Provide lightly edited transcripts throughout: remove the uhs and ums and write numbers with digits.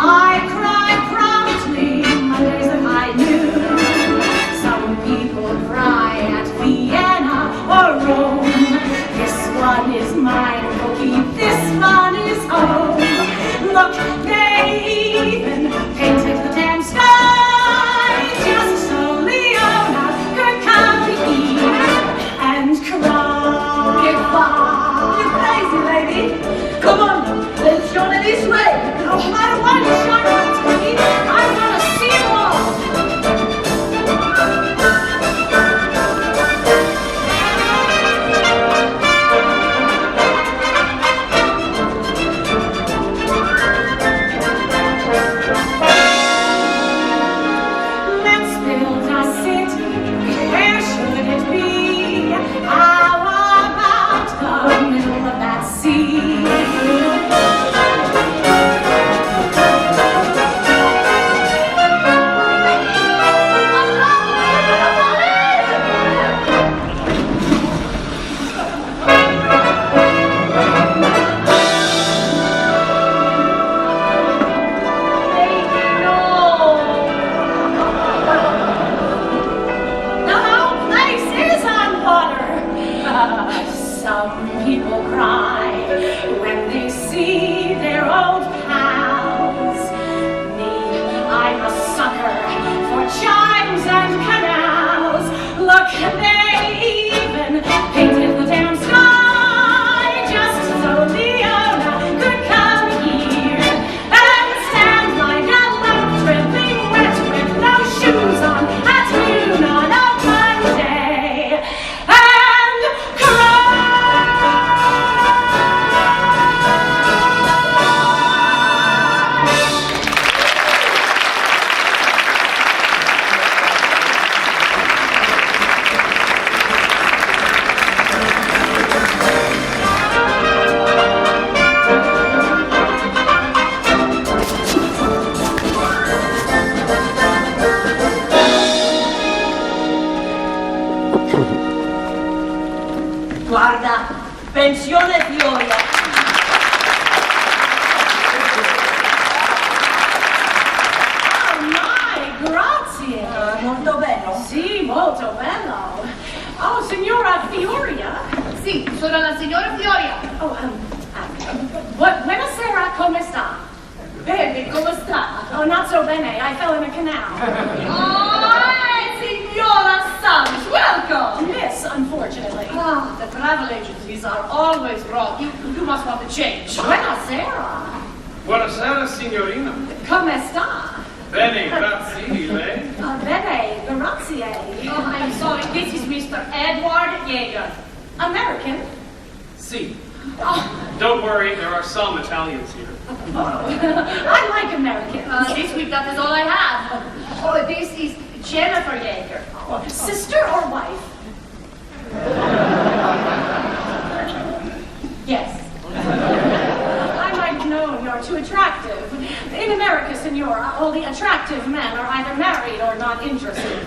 I cry, cry. Fioria? Sì, sono la signora Fioria. Oh, buonasera, come sta? Bene, come sta? Oh, not so bene. I fell in a canal. Oh, Signora Sams, welcome. Miss, unfortunately. Ah, the travel agencies are always wrong. You must want to change. Buonasera. Buonasera, signorina. Come sta? Bene, grazie, lei? Bene, grazie. Oh, I'm sorry, this is Mr. Edward Yeager. American? Si. Oh, Don't worry, there are some Italians here. I like Americans. This week, that is all I have. Oh, this is Jennifer Yeager. Sister or wife? Yes. I might have known you're too attractive. In America, senora, all the attractive men are either married or not interested.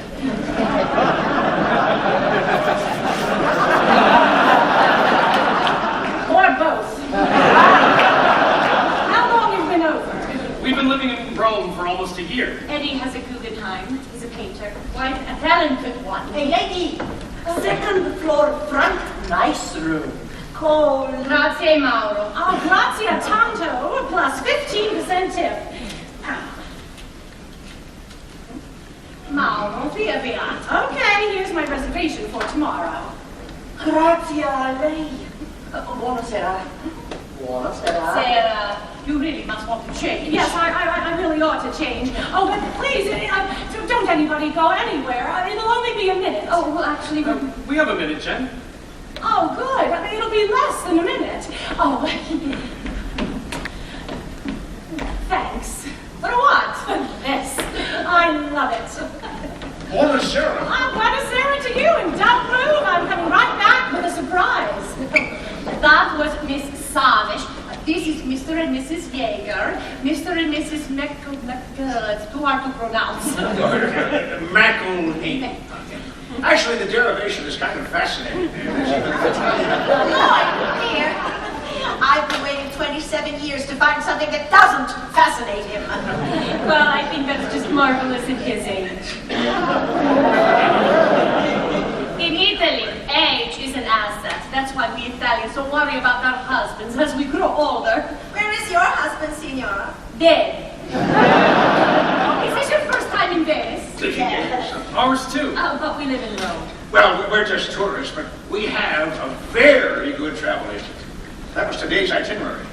Or both. How long have you been over? We've been living in Rome for almost a year. Eddie has a Guggenheim. He's a painter. Quite a talented one. Hey, lady, second floor front, nice room. Cold. Grazie, Mauro. Oh, grazie tanto, plus 15% tip. Mauro, via via. Okay, here's my reservation for tomorrow. Grazie a lei. Buonasera. Buonasera. Sarah, you really must want to change. Yes, I really ought to change. Oh, but please, don't anybody go anywhere. It'll only be a minute. Oh, well, actually, We have a minute, Jen. Oh, good. It'll be less than a minute. Oh, thanks. for what? This. I love it. Buonasera. Buonasera to you, and don't move. I'm coming right back with a surprise. That was Miss Savish. This is Mr. and Mrs. Yeager. Mr. and Mrs. it's too hard to pronounce. McElhaney. Actually, the derivation is kind of fascinating. Lloyd, dear, I've been waiting 27 years to find something that doesn't fascinate him. Well, I think that's just marvelous at his age. In Italy, age is an asset. That's why we Italians don't worry about our husbands as we grow older. Where is your husband, signora? Dead. Is this your first time in Venice? Ours too. Oh, but we live in Rome. Well, we're just tourists, but we have a very good travel agent. That was today's itinerary.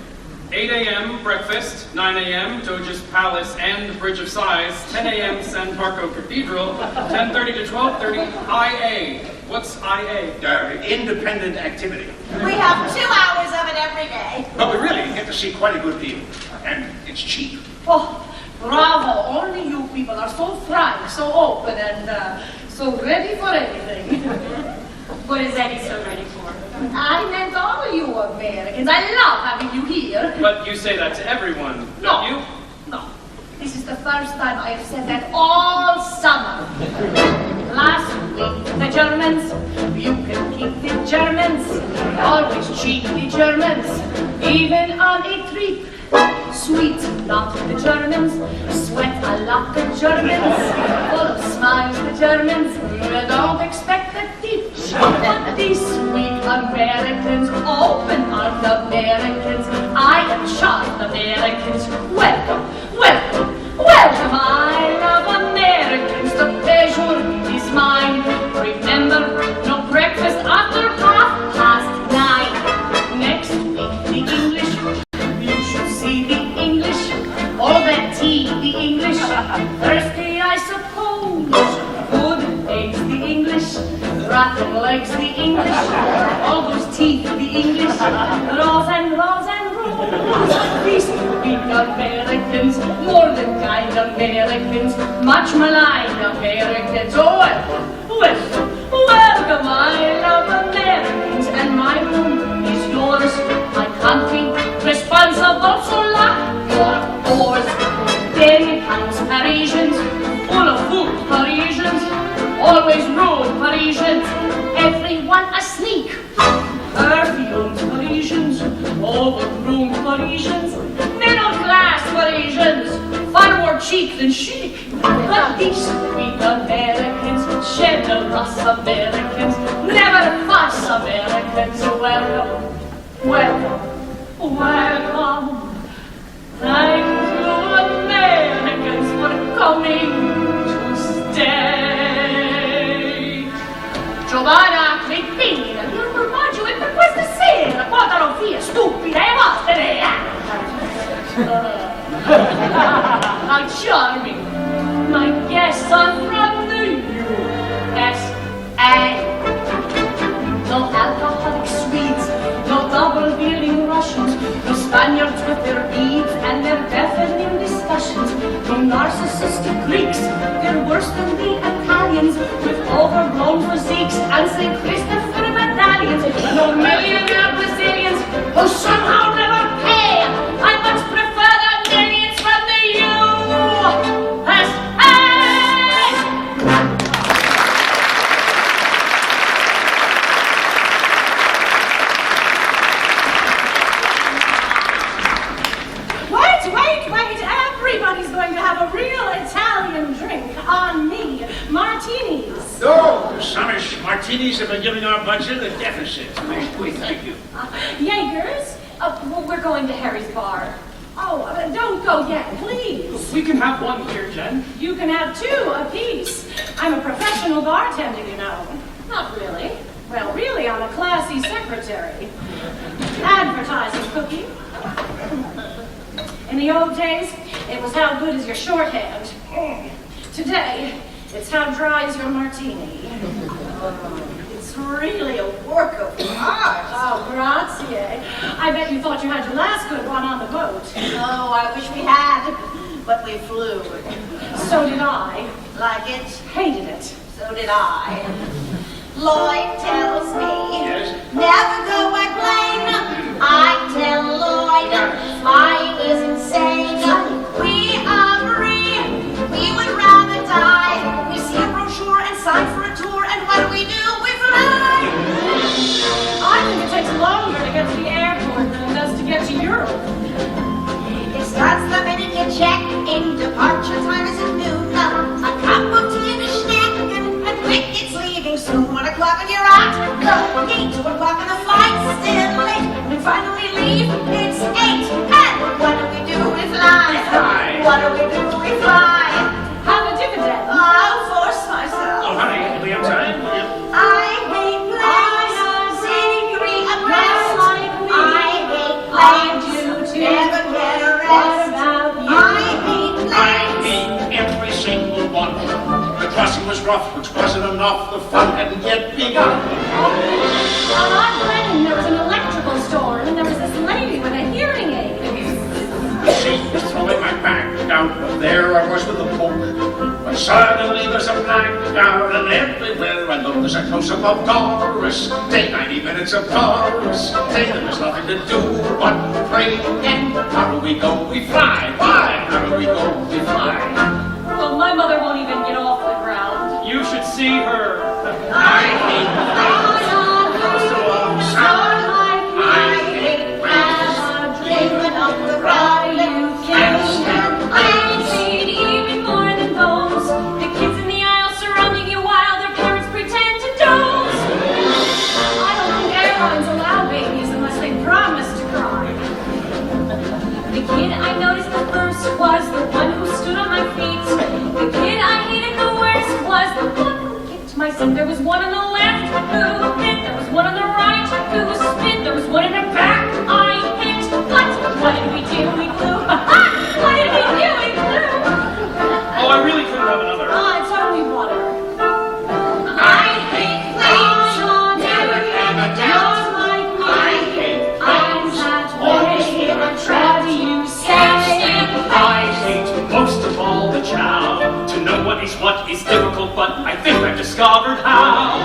8 a.m. breakfast, 9 a.m. Doge's Palace and Bridge of Sighs, 10 a.m. San Marco Cathedral, 10:30 to 12:30 IA. What's IA? Independent activity. We have 2 hours of it every day. But we really get to see quite a good deal. And it's cheap. Oh, bravo. Only you people are so frank, so open, and so ready for anything. What is Eddie so ready for? I meant all of you Americans. I love having you here. But you say that to everyone, No. don't you? No. This is the first time I have said that all summer. Last week, the Germans. You can keep the Germans. Always cheat the Germans. Even on a trip. Sweet, not the Germans. Sweat a lot, the Germans. Full of smiles, the Germans. Don't expect a tip. But this week, Americans, open-armed Americans. I am shocked, Americans. Welcome, welcome, welcome. I love Americans. The pleasure is mine. Remember, no breakfast after 9:30. Next week, the English. You should see the English. All that tea, the English. Thursday, I suppose. Good eggs, the English. Rotten legs, the English. All those teeth, the English. Rolls and rolls and rolls. These big Americans, more than kind Americans, much maligned Americans. Oh, welcome, welcome. I love Americans, and my room is yours. My country, responsible, so lock your doors. 10 pounds Parisians, full of food Parisians, always rude Parisians, everyone a sneak. Perfumed Parisians, overgroomed Parisians, middle class Parisians, far more cheek than chic. But these sweet Americans, generous Americans, never fuss Americans, welcome, welcome, welcome. Thank you, Americans, for coming to stay. Giovanna, Kristine, l'orgoglio e per questa sera, portalo via, stupida, e vattene! How charming! My guests are from the USA. No alcoholic Swedes, no double-dealing Russians, no Spaniards with their beads and their deafening discussions, no narcissistic Greeks, they're worse than the Italians, with overgrown physiques and St. Christopher medallions, no millionaire Brazilians who somehow never pay. I much prefer the millions from the USA. Wait, everybody's going to have a real Italian drink on me. Martinis. No, the Summish martinis have been giving our budget a deficit. We thank you. Jaegers? Well, we're going to Harry's bar. Oh, don't go yet, please. We can have one here, Jen. You can have two apiece. I'm a professional bartender, you know. Not really. Well, really, I'm a classy secretary. Advertising cookie. In the old days, it was how good is your shorthand. Today, it's how dry is your martini. It's really a work of art. Oh, grazie. I bet you thought you had your last good one on the boat. Oh, I wish we had, but we flew. So did I. Like it? Hated it. So did I. Lloyd tells me, Yes? never go by plane. I tell Lloyd, flying is insane. We agree, we would rather die. We see a brochure and sign for a tour, and what do? We fly. I think it takes longer to get to the airport than it does to get to Europe. It starts the minute you check in. Departure time is at noon. A cup of tea and a snack, and quick, it's leaving soon. 1 o'clock and you're at the gate. 2 o'clock and the flight's still late. We finally leave, it's 8. And what do? We fly. What do? We fly. Have a dividend. I'll force myself. Oh, honey, do we have time? I hate planes. City 3 abreast. I hate planes. Never get a rest. I hate planes. I hate every single one. The crossing was rough, which wasn't enough. The fun hadn't yet begun. On our plane, there was an electrical store, and there was this lady with a hearing aid. She was throwing my back out, but there I was with a poke. But suddenly there's a blackout, and everywhere I look there's a close-up of Doris. Take 90 minutes of Doris. Take them, there's nothing to do but pray. And how do we go? We fly. Why? How do we go? We fly. Well, my mother won't even get off the ground. You should see her. I hate planes. Most of all, sound. I hate planes. Dreaming of the ride you I hate even more than those. The kids in the aisle surrounding you while their parents pretend to doze. I don't think airlines allow babies unless they promise to cry. The kid I noticed the first was the one who stood on my feet. The kid I hated the worst was the one who kicked my seat. There was one on the left who hit. There was one on the right who spit. There was one in the back I hit. What did we do? We flew. What did we do? We flew. Oh, I really couldn't have another. It's only water. I hate planes. Never came a doubt. I hate planes. Always hear a What do you say? I hate most of all the chow. To know what is difficult, but I think I've discovered how.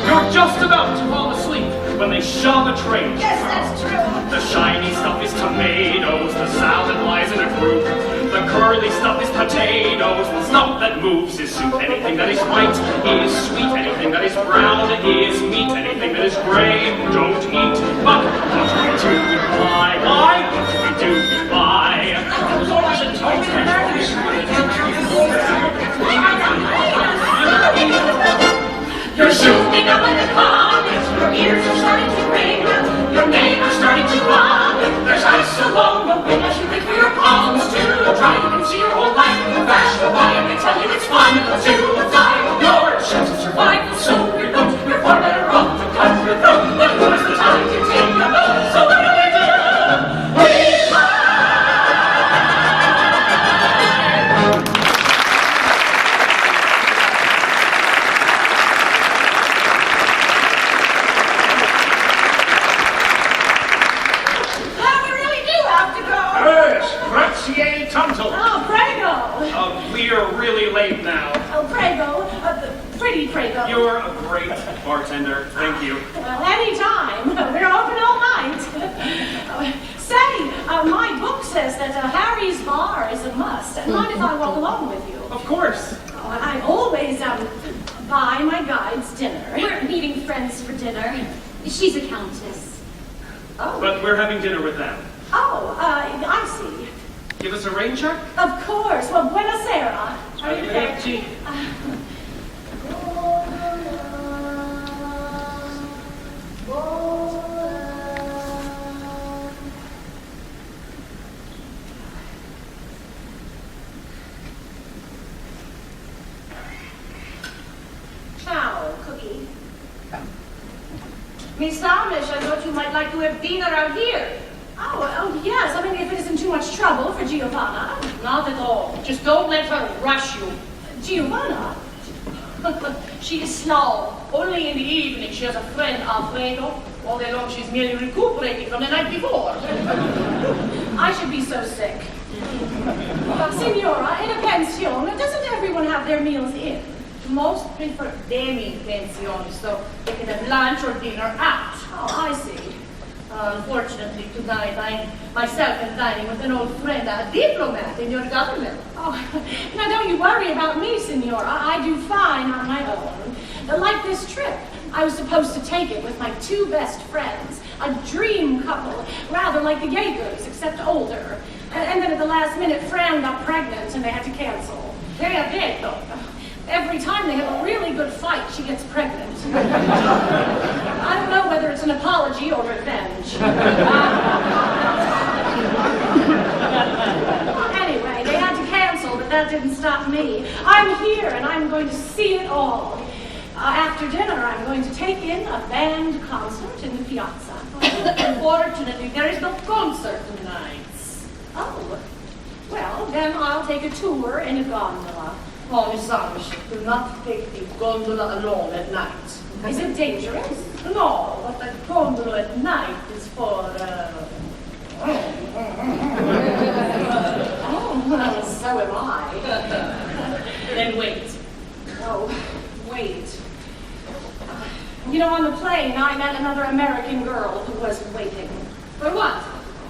You're just about to fall asleep when they shove a tray. Yes, that's true. The shiny stuff is tomatoes, the salad lies in a group. The curly stuff is potatoes, the stuff that moves is soup. Anything that is white is sweet, anything that is brown is meat, anything that is gray, don't eat. But what do we do? We fly. Why? What do we do? We fly. I was always in You're zooming up in the comments, your ears are starting to ring, your name is starting to run. There's ice along the way as you think for your palms to try. You can see your whole life flash by, and they tell you it's fun to fly. Your chance of survival so remote, you're far better off to cut your throat. But who has the time to take a boat? So what do we do? We fly! We're really late now. Oh, prego. Pretty prego. You're a great bartender. Thank you. Well, anytime. We're open all night. My book says that Harry's bar is a must. Mind if I walk along with you? Of course. I always buy my guides dinner. We're meeting friends for dinner. She's a countess. Oh. But we're having dinner with them. Oh, I see. Give us a rain check? Of course. Well, buonasera. Arrivederci. Ciao, Cookie. Miss Amish, I thought you might like to have dinner out here. Oh, yes. I mean, if it isn't too much trouble for Giovanna. Not at all. Just don't let her rush you. Giovanna? She is slow. Only in the evening she has a friend, Alfredo. All day long she's merely recuperating from the night before. I should be so sick. Signora, in a pension, doesn't everyone have their meals in? Most prefer demi-pension, so they can have lunch or dinner out. Oh, I see. Unfortunately, tonight I myself am dining with an old friend, a diplomat in your government. Oh, now don't you worry about me, Signora. I do fine on my own. Like this trip, I was supposed to take it with my two best friends, a dream couple, rather like the Jaegers, except older. And then at the last minute, Fran got pregnant and they had to cancel. They are dead, though. Every time they have a really good fight, she gets pregnant. I don't know whether it's an apology or revenge. Anyway, they had to cancel, but that didn't stop me. I'm here, and I'm going to see it all. After dinner, I'm going to take in a band concert in the piazza. Unfortunately, there is no concert tonight. Oh, well, then I'll take a tour in a gondola. Oh, Miss Amish, do not take the gondola alone at night. Is it dangerous? No, but the gondola at night is for, Oh, well, so am I. Then wait. Oh, wait. You know, on the plane, I met another American girl who was waiting. For what?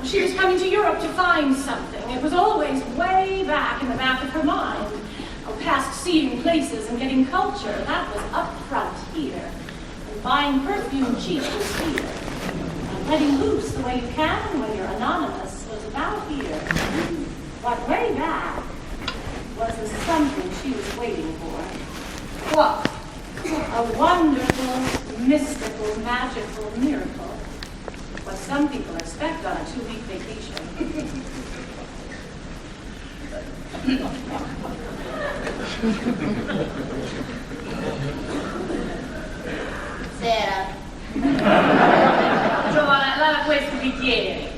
She was coming to Europe to find something. It was always way back in the back of her mind. Past seeing places and getting culture, that was up front here. And buying perfume cheap was here. And letting loose the way you can when you're anonymous was about here. But way back was the something she was waiting for. What? A wonderful, mystical, magical miracle. What some people expect on a 2-week vacation. Sera. Giovanna, lava questi bicchieri.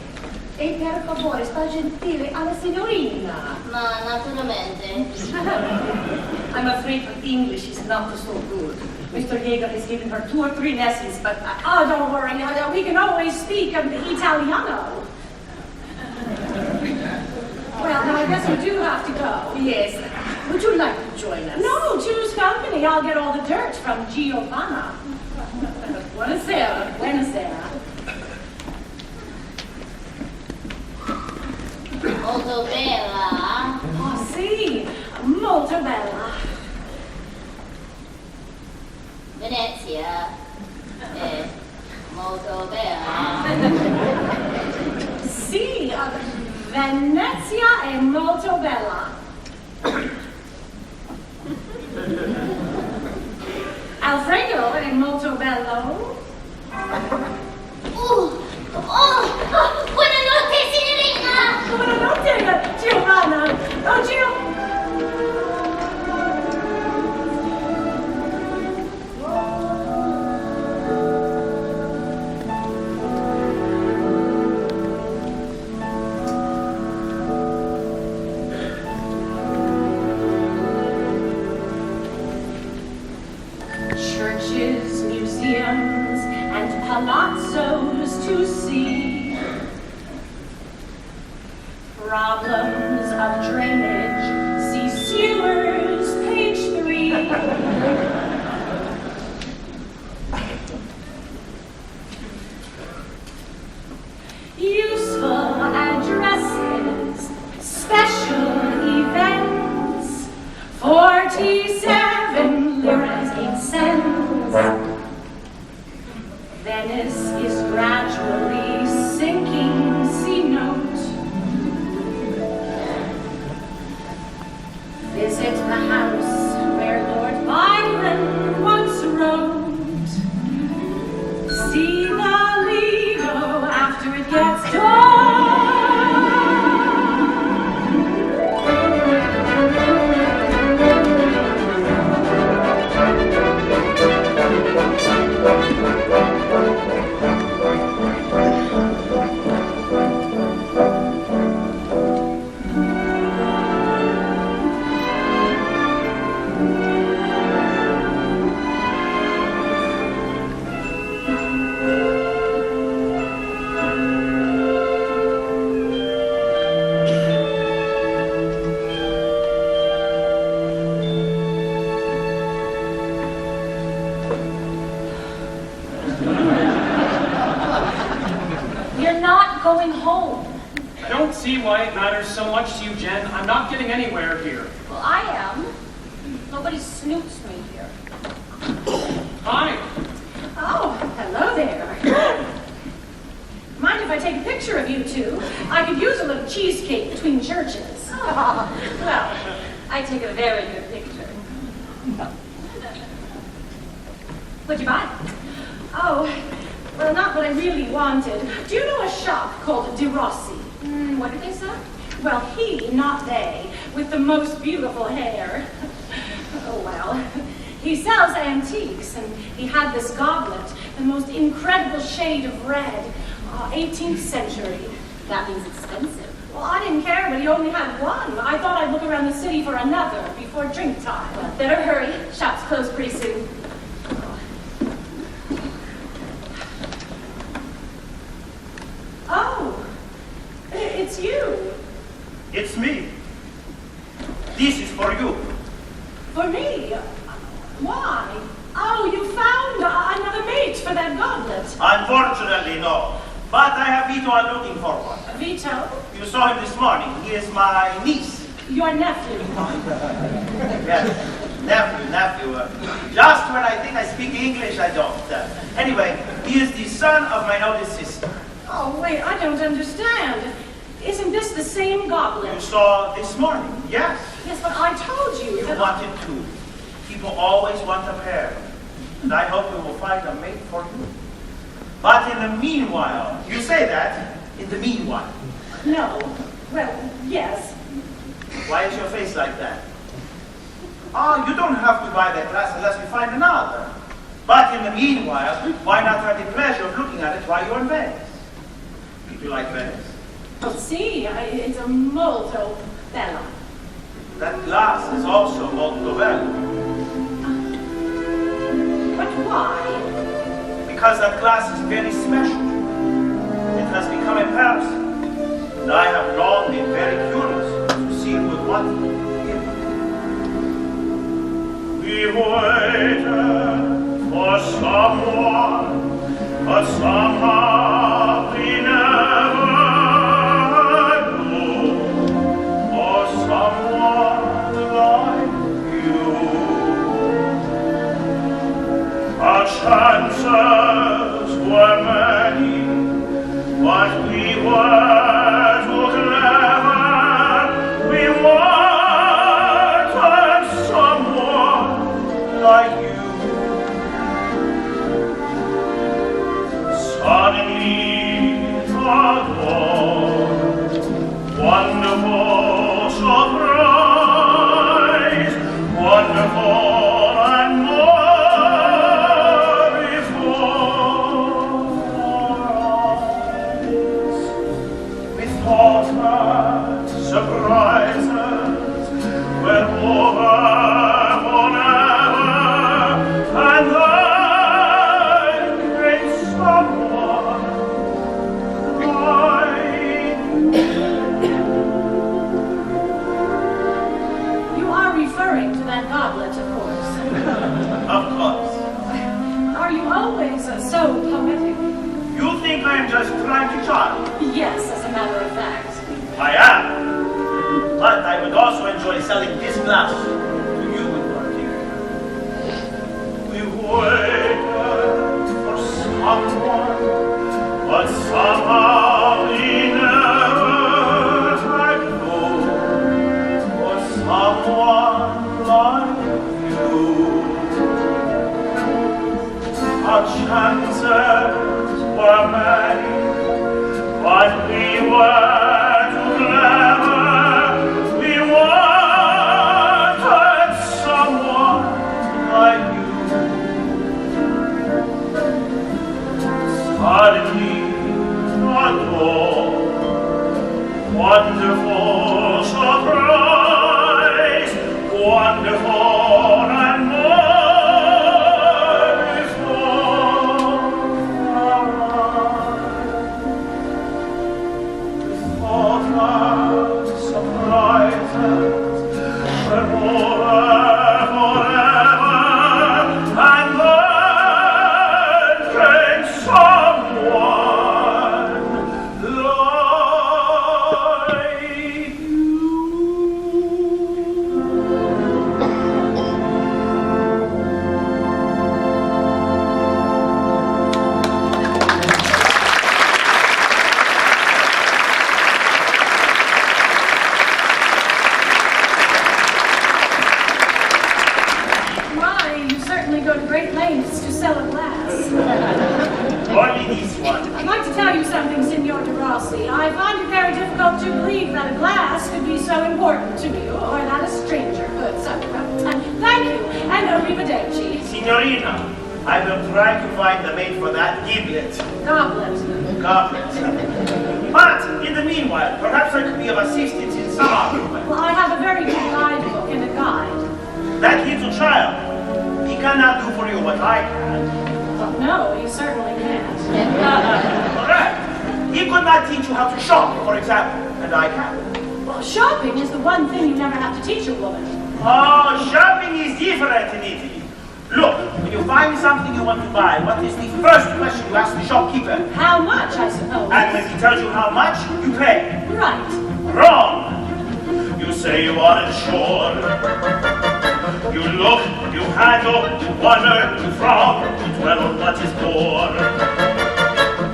E per favore, sta gentile alla signorina. Ma naturalmente. I'm afraid her English is not so good. Mr. Jaeger has given her 2 or 3 lessons, but Oh, don't worry. We can always speak Italiano. Well, now I guess we do have to go. yes. Would you like to join us? No, choose company. I'll get all the dirt from Giovanna. Buonasera. Buonasera. Molto bella. Oh, sì, molto bella. Venezia. Molto bella. Sì, Venezia è molto bella. Alfredo è molto bello. Buonanotte, signorina! Buonanotte, Giovanna. Oh, Gio. Churches, museums, and palazzos to see. Problems of drainage, see sewers, page 3. Useful addresses, special events, 47 liras 8 cents. Venice is gradually sinking, see note. Visit the house where Lord Byron once wrote. See the Lido after it gets dark. Going home. I don't see why it matters so much to you, Jen. I'm not getting anywhere here. Well, I am. Nobody snoops me here. Hi. Oh, hello there. Mind if I take a picture of you two? I could use a little cheesecake between churches. Well, I take a very good picture. What'd you buy? Oh, well, not what I really wanted. Do you know a shop called De Rossi? What did they sell? Well, he, not they, with the most beautiful hair. Oh, well. He sells antiques, and he had this goblet, the most incredible shade of red, 18th century. That means expensive. Well, I didn't care, but he only had one. I thought I'd look around the city for another before drink time. Well, better hurry. Shop's closed pretty soon. Oh, it's you. It's me. This is for you. For me? Why? Oh, you found another mate for that goblet. Unfortunately, no. But I have Vito are looking for one. Vito? You saw him this morning. He is my niece. Your nephew. Yes, nephew. Just when I think I speak English, I don't. Anyway, he is the son of my eldest sister. Oh, wait, I don't understand. Isn't this the same You goblet? saw this morning, yes. Yes, but I told you You that... wanted to. People always want a pair. And I hope we will find a mate for you. But in the meanwhile, you say that, in the meanwhile. No. Well, yes. Why is your face like that? Oh, you don't have to buy that glass unless you find another. But in the meanwhile, why not have the pleasure of looking at it while you're in Venice? Do you like Venice? Oh, see, it's a molto bella. That glass is also molto bello. But why? Because that glass is very special. It has become a person. And I have long been very curious to see with what it will give. We waited for someone, but somehow we never knew. For someone like you. Our chances were many, but we were too glad. referring to that goblet, of course. Of course. Are you always so poetic? You think I am just trying to charm? Yes, as a matter of fact. I am. But I would also enjoy selling this glass to you in particular. We waited for someone, but somehow we never had hope for someone like you. Our chances were many, but we were too clever. We wanted someone like you. Suddenly, a door, wonderful surprise, wonderful and more before our eyes. All the surprises were over forever, and then came someone like you. My, you certainly go to great lengths to sell a glass. Only this one. I'd like to tell you something, Signor de Rossi. I find it very difficult to believe that a glass could be so important to you, or that a stranger could. So, thank you, and arrivederci. Signorina, I will try to find the mate for that giblet. Goblet. Goblet. But, in the meanwhile, perhaps I could be of assistance in some argument. Well, I have a very good guidebook and a guide. That little child, he cannot do for you what I can. Well, no, he certainly can't. Correct. He could not teach you how to shop, for example, and I can. Well, shopping is the one thing you never have to teach a woman. Oh, shopping is different in Italy. Look, when you find something you want to buy, what is the first question you ask the shopkeeper? How much, I suppose? And when he tells you how much, you pay. Right. Wrong! You say you aren't sure. You look, you handle, you wonder, you frown, you dwell on what is more.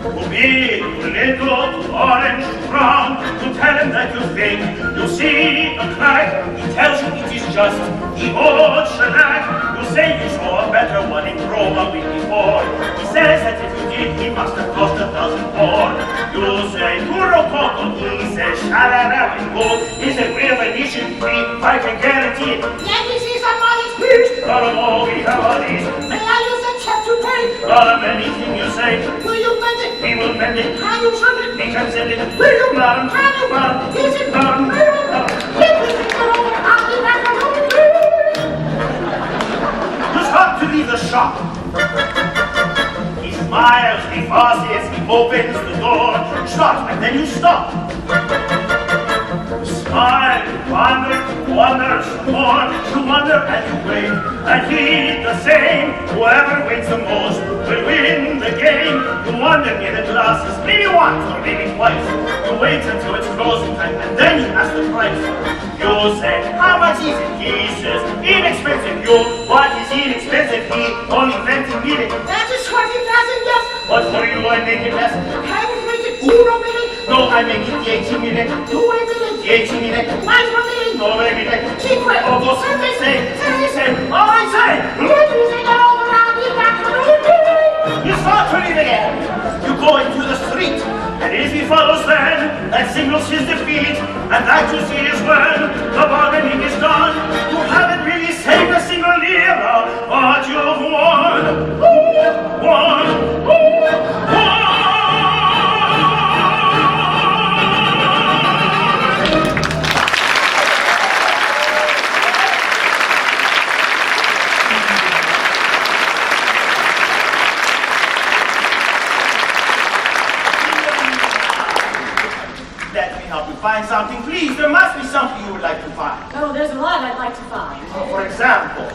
To big, to little, to orange, to brown, to tell him that you think you see a crack. He tells you it is just the old shellac. You say you saw a better one in Rome a week before. He says that if you did, he must have cost 1,000 more. You say, Puro Coco, he says, Shalala, and gold is a real Venetian tree, I can guarantee it. Let me see some money, please. Not a more, we have all these. May I use a check to pay? Not of anything you say, Will you mend it? we will mend it. Can you send it? We can send it. Will you? Madam, Can you? madam, Is it? madam, Will you? madam. If you think it over, I'll be back on home. You stop to leave the shop. He smiles, he pauses, he opens the door. Stop, and then you stop. You smile, you wonder some more. You wonder and you wait, and he the same. Whoever wins the most will win the game. You wonder near the glasses, maybe once or maybe twice. You wait until it's closing time, and then you ask the price. You say, how much is it? He says, inexpensive. You, what is inexpensive? He, only 20 minutes. That is 20,000, yes. But for you, I make it less. Can you make it 1 minute? No, I make it 18 minutes. 2 minutes? 18 minutes. Mais 1 minute? No, maybe like, Cinque. oh, go say, I say. Let me see that over, I'll be back on home. You start to leave again. You go into the street, and if he follows then, that signals his defeat, and that you see is when the bargaining is done. You haven't really saved a single lira, but you've won. Won. Let me help you find something, please. There must be something you would like to find. Oh, there's a lot I'd like to find. For example,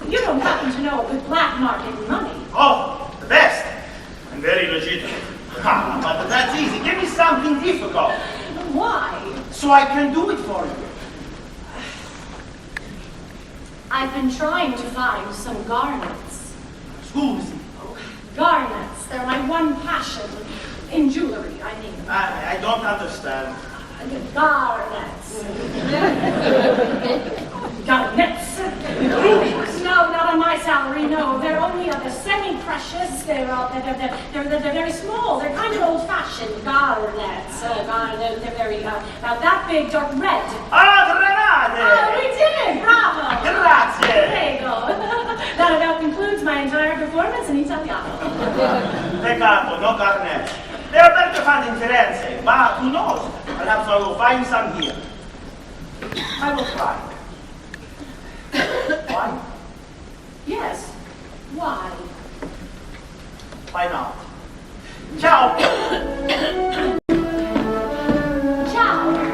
You don't happen to know a good black market money. oh, the best. And very legitimate. Ha, but that's easy. Give me something difficult, Why? so I can do it for you. I've been trying to find some garnets. Scusi. Garnets, they're my one passion. In jewelry, I mean. I don't understand. Garnets. Garnets. No, not on my salary, no. They're only they're semi-precious. They're very small. They're kind of old-fashioned. Garnets. They're very, about that big, dark red. Ah, granate! Oh, we did it! Bravo! Grazie! There you go. That about concludes my entire performance in Italiano. Peccato, no garnet. They are better found in Firenze, but who knows? Perhaps I will find some here. I will try. Why? Yes. Why? Why not? Ciao! Ciao.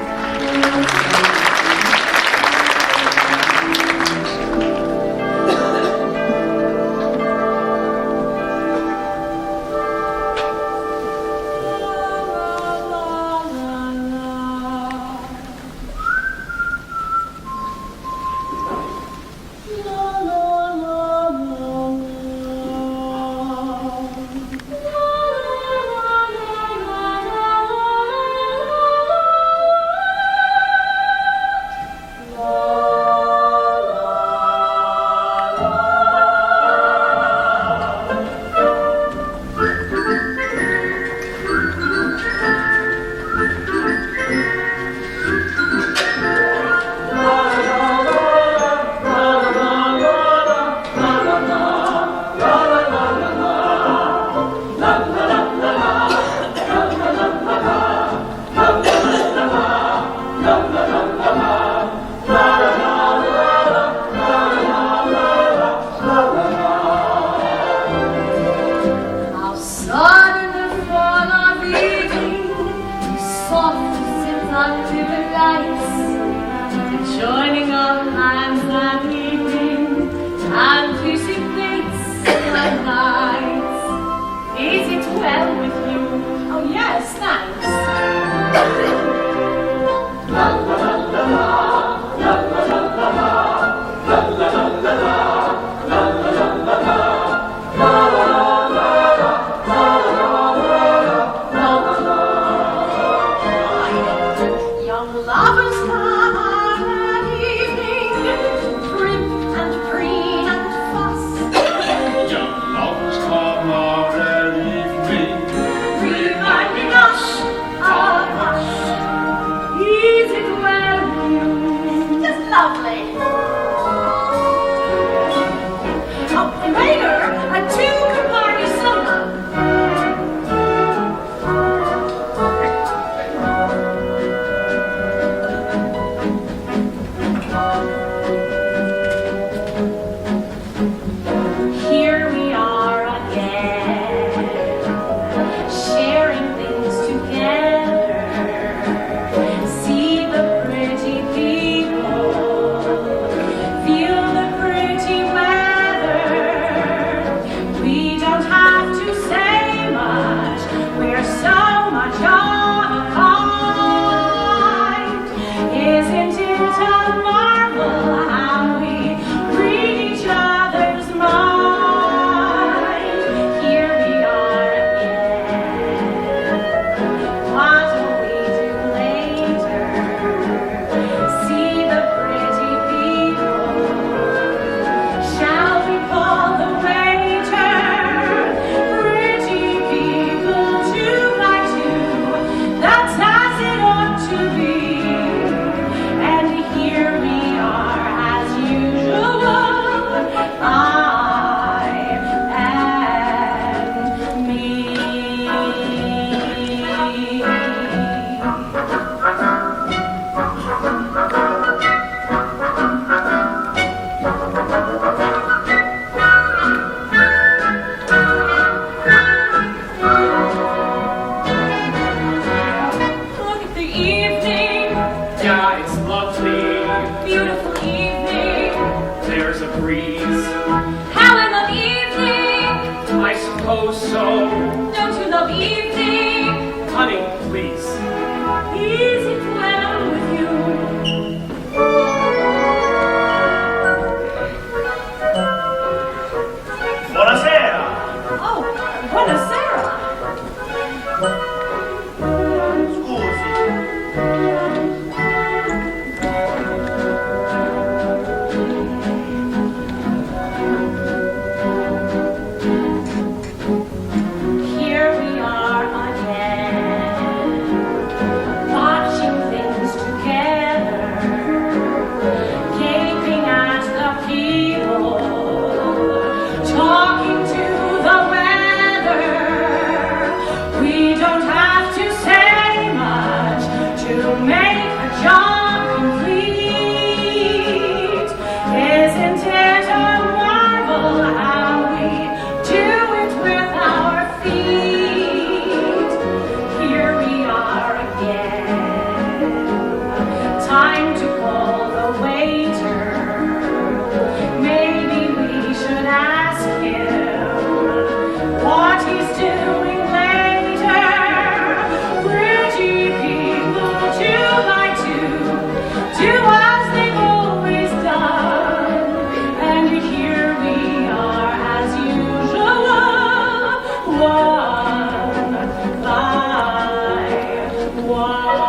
breeze. How in the evening? I suppose so. Don't you love evening? Honey, please. Is it well with you? Buonasera. Oh, buonasera. Here we are again, watching things together, gaping at the people, talking to the weather. We don't have to say much to make a job complete. Isn't it a marvel how we do it with our feet? Here we are again. Time to call the waiter. Maybe we should ask him what he's doing later. Pretty people do like to do as they've always done. And here we are as usual, one by one.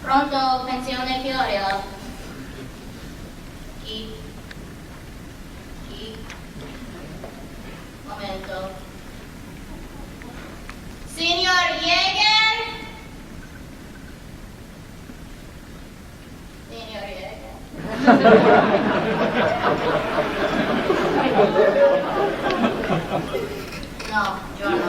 Pronto, pensione Fiorio. Chi? Momento. Signor Jäger? Signor Jäger? No, giorno.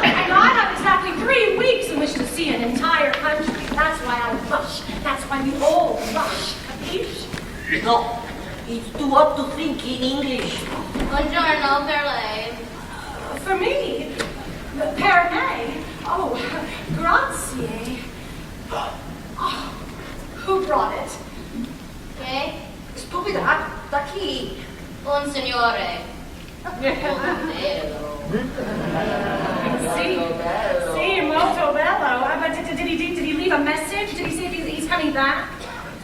I have exactly 3 weeks in which to see an entire country. That's why I rush. That's why we all rush. Capisce? No, it's too hot to think in English. Buongiorno per lei. For me, per me. Oh, grazie. Oh, who brought it? Che? Stupida, da chi? Un signore. Sì, molto bello. But did he leave a message? Did he say if he's coming back?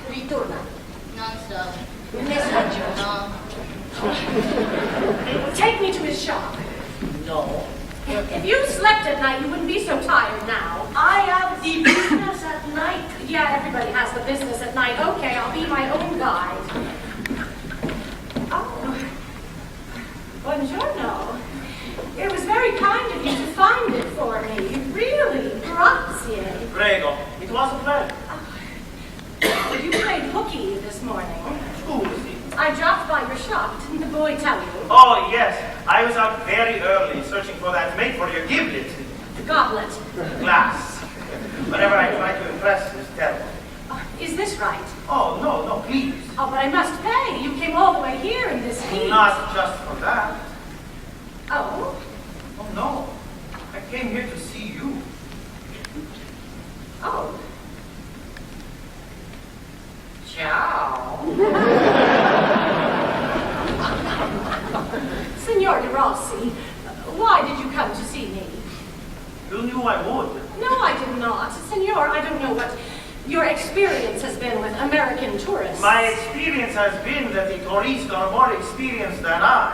Ritorna. Non so. Messaggio. No. Take me to his shop. No. If you slept at night, you wouldn't be so tired now. I have the business at night. Yeah, everybody has the business at night. Okay, I'll be my own guide. Oh, buongiorno. It was very kind of you to find it for me. Really, grazie. Prego. It was a pleasure. You played hooky this morning. Scusi. I dropped by your shop. Didn't the boy tell you? Oh, yes. I was out very early searching for that mate for your giblet. The goblet. Glass. Whenever I try to impress, it's terrible. Is this right? Oh, no, please. Oh, but I must pay. You came all the way here in this heat. Not just for that. Oh? Oh, no. I came here to see you. Oh. Ciao. Signor De Rossi, why did you come to see me? You knew I would. No, I did not. Signor, I don't know what your experience has been with American tourists. My experience has been that the tourists are more experienced than I.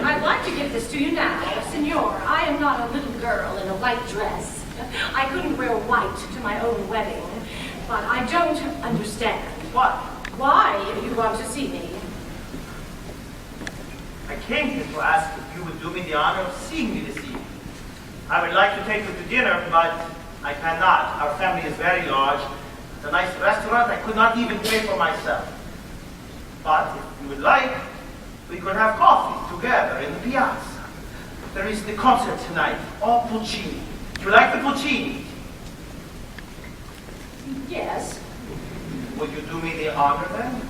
I'd like to give this to you now. Signor, I am not a little girl in a white dress. I couldn't wear white to my own wedding. But I don't understand. What? Why you want to see me? I came here to ask if you would do me the honor of seeing me this evening. I would like to take you to dinner, but I cannot. Our family is very large. It's a nice restaurant I could not even pay for myself. But if you would like, we could have coffee together in the piazza. There is the concert tonight, all Puccini. Do you like the Puccini? Yes. Would you do me the honor then?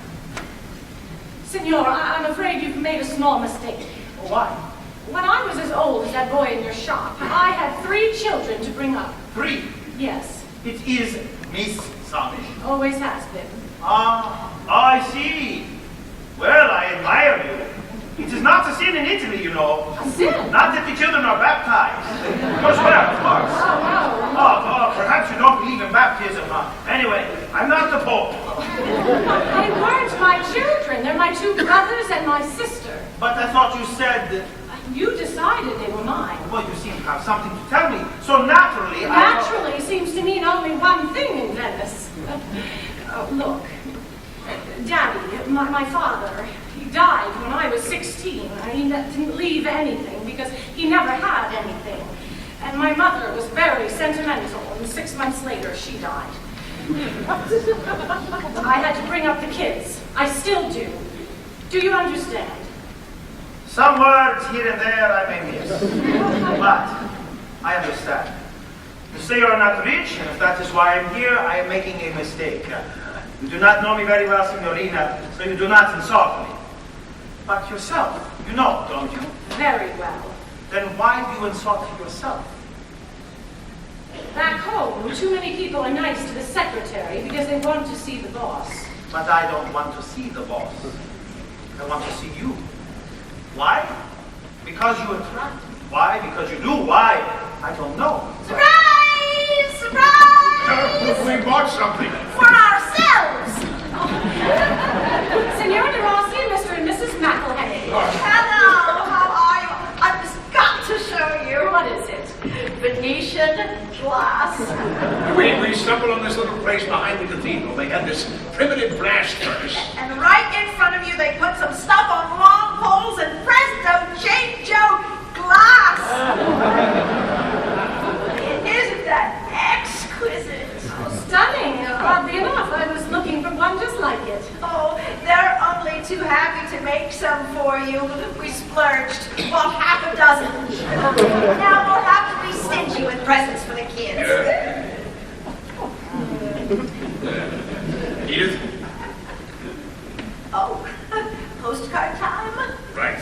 Signor, I'm afraid you've made a small mistake. Why? When I was as old as that boy in your shop, I had 3 children to bring up. 3. Yes, It is Miss Samish. always has been. I see. Well, I admire you. It is not a sin in Italy, you know. A sin? Not that the children are baptized. Of course, of course. Oh, no. Oh, perhaps you don't believe in baptism, huh? Anyway, I'm not the Pope. They weren't my children. They're my 2 brothers and my sister. But I thought you said, You decided they were mine. well, you seem to have something to tell me. So naturally, Naturally seems to mean only one thing in Venice. Look, Daddy, my father, he died when I was 16. He didn't leave anything because he never had anything. And my mother was very sentimental, and 6 months later, she died. I had to bring up the kids. I still do. Do you understand? Some words here and there I may miss. But I understand. You say you're not rich, and if that is why I'm here, I am making a mistake. You do not know me very well, Signorina, so you do not insult me. But yourself, you know, don't you? Very well. Then why do you insult yourself? Back home, too many people are nice to the secretary because they want to see the boss. But I don't want to see the boss. I want to see you. Why? Because you attract me. Why? Because you do. Why? I don't know. Surprise! Surprise! We bought something. For ourselves! Senora de Rossi and Mr. and Mrs. McElhenney. Hello, how are you? I've just got to show you. What is it? Venetian glass. We stumbled on this little place behind the cathedral. They had this primitive blast furnace. And right in front of you, they put some stuff on long poles and presto, Jane Joe glass. Isn't that exquisite? Stunning. Oddly enough, I was looking for one just like it. Oh, they're only too happy to make some for you. We splurged, well, half a dozen. Now we'll have to be stingy with presents for the kids. Edith? Oh, postcard time? Right.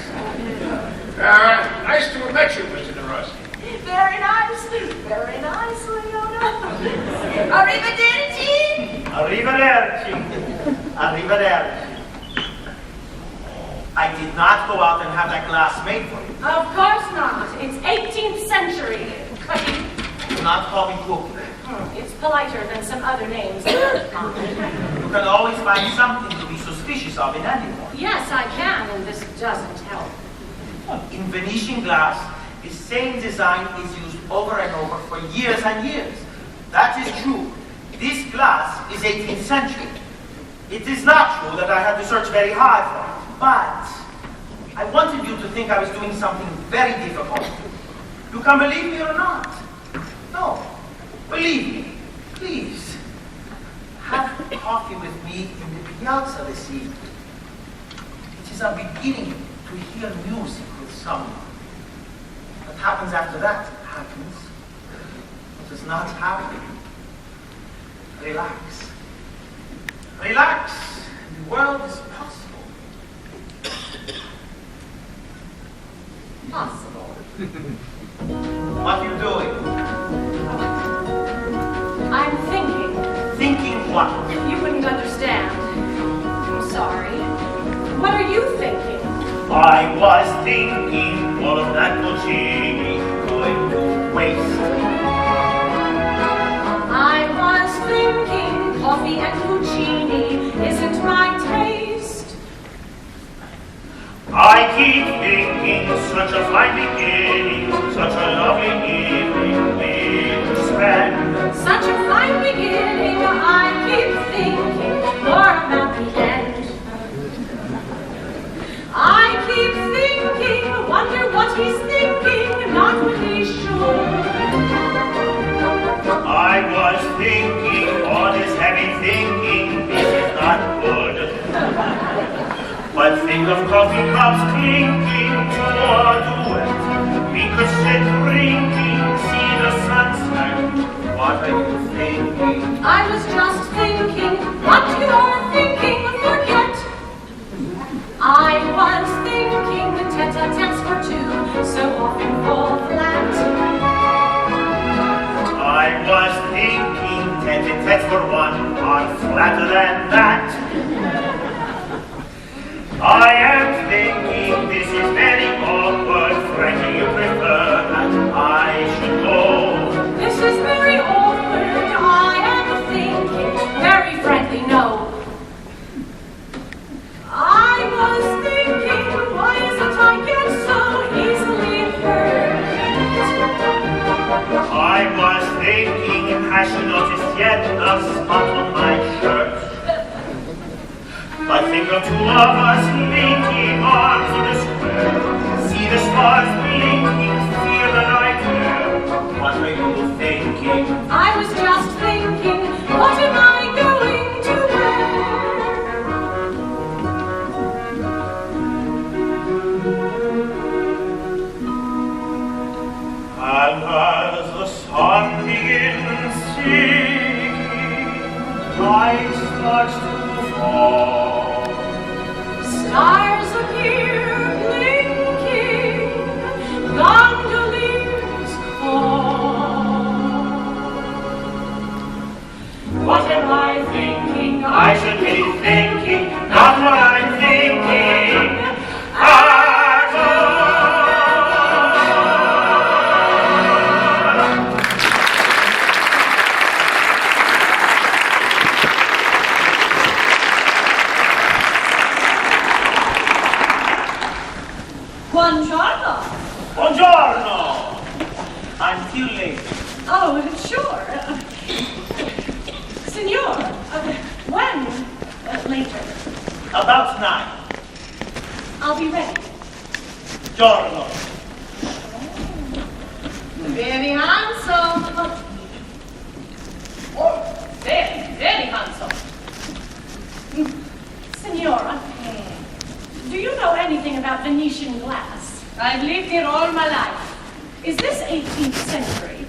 Nice to have met you, Mr. De Rossi. Very nice, Leona. Arrivederci. Arrivederci. Arrivederci. I did not go out and have that glass made for you. Of course not. It's 18th century. Do not call me cook. It's politer than some other names. You can always find something to be suspicious of in anyone. Yes, I can, and this doesn't help. In Venetian glass, the same design is used over and over for years and years. That is true. This glass is 18th century. It is not true that I had to search very hard for it, but I wanted you to think I was doing something very difficult. You can believe me or not? No. Believe me. Please. Have coffee with me in the piazza this evening. It is a beginning to hear music with someone. What happens after that happens. What does not happen, relax. Relax, and the world is possible. Possible. What are you doing? I'm thinking. Thinking what? You wouldn't understand. I'm sorry. What are you thinking? I was thinking of that Puccini going to waste. I was thinking coffee and Puccini isn't my taste. I keep thinking such a fine beginning, such a lovely evening we'll spend. Such a fine beginning, I keep thinking more about the end. I keep thinking, wonder what he's thinking, not what he should. I was thinking, all this heavy thinking, this is not good. But think of coffee cups clinking to a duet. We could sit drinking, see the sunset. What are you thinking? I was just thinking, what you're thinking, forget. I was thinking the tete-a-tetes for two so often fall flat. I was thinking tete-a-tetes for one are flatter than that. I am thinking this is very awkward. Frankly, you prefer that I should go. This is very awkward. I am thinking, very frankly, no. I was thinking, why is it I get so easily hurt? I was thinking, has she noticed yet a spot on my shirt? But think of two of us linking arms in the square. See the stars blinking, feel the night air. What are you thinking? I was just thinking, what am I going to wear? Buongiorno. Buongiorno! I'm too late. Oh, sure. Signor, when? Later. About 9. I'll be ready. Giorno. Very handsome. Oh, very, very handsome. Signora, do you know anything about Venetian glass? I've lived here all my life. Is this 18th century?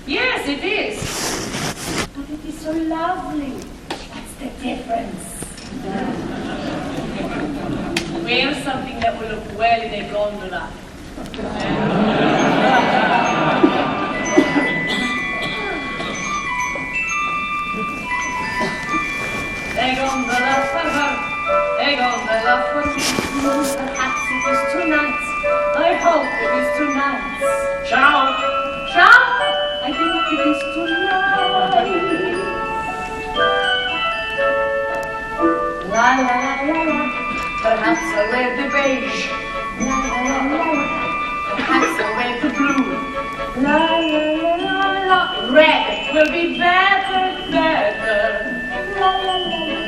Yes, it is. But it is so lovely. That's the difference. Wear something that will look well in a gondola. A gondola for her, a gondola for me. Perhaps it is tonight. I hope it is tonight. Ciao! Ciao! I think it is tonight. La la la la la. Perhaps I'll wear the beige. La la la la la. Perhaps I'll wear the blue. La la la la la. Red will be better, better. La la la la.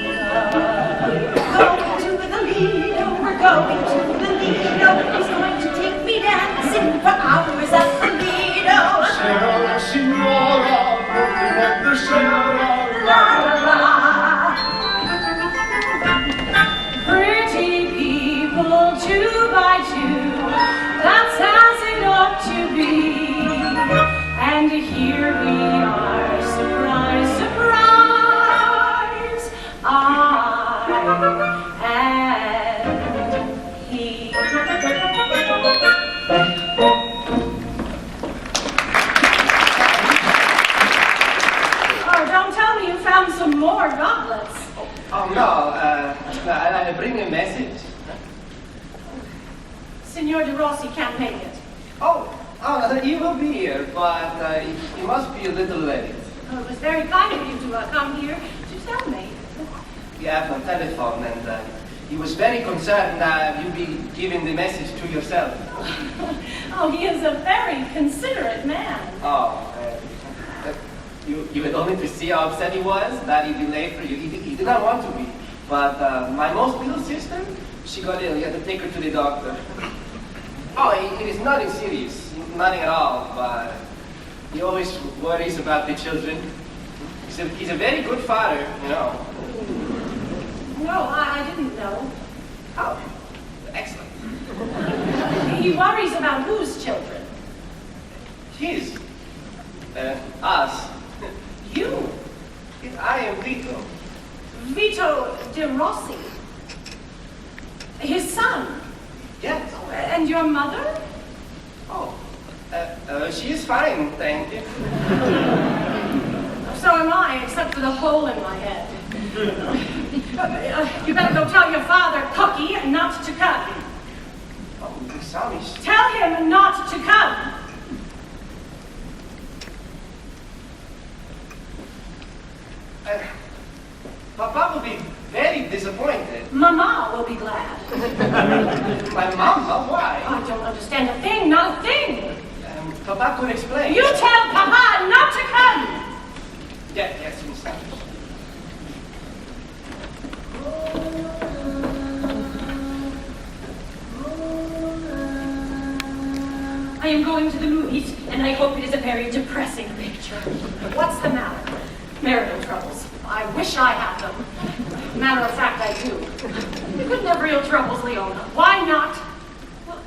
Going to the Lido, we're going to the Lido. He's going to take me dancing for hours at the Lido. Sera, signora, looking at the Sera. La la la. Pretty people, 2 by 2, that's as it ought to be. And here we are, surprise, surprise, I and he. Oh, don't tell me you found some more goblets. Oh, no, I bring a message. Signor De Rossi can't make it. Oh, he will be here, but he must be a little late. Oh, it was very kind of you to come here to tell me. Yeah, from telephone, and he was very concerned that you be giving the message to yourself. Oh, he is a very considerate man. Oh, you had only to see how upset he was that he'd be late for you. He did not want to be, but my most little sister, she got ill. You had to take her to the doctor. Oh, it is nothing serious, nothing at all, but he always worries about the children. He's a very good father, you know. No, I didn't know. Oh, excellent. He worries about whose children? His. Us. You. I am Vito. Vito De Rossi. His son. Yes. And your mother? Oh, she is fine, thank you. So am I, except for the hole in my head. You better go tell your father, Cookie, not to come. Oh, sorry. Tell him not to come. Papa will be very disappointed. Mama will be glad. My mama? Why? I don't understand a thing, not a thing. Papa could explain. You tell Papa not to come. Yes, Miss Sanders. I am going to the movies, and I hope it is a very depressing picture. What's the matter? Marital troubles. I wish I had them. Matter of fact, I do. You couldn't have real troubles, Leona. Why not? Well,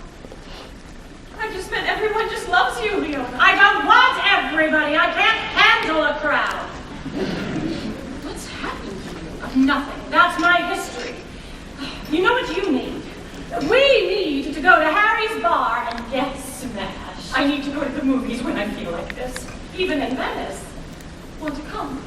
I just meant everyone just loves you, Leona. I don't want everybody. I can't handle a crowd. What's happened to you? Nothing. That's my history. You know what you need? We need to go to Harry's bar and get smashed. I need to go to the movies when I feel like this. Even in Venice. Want to come?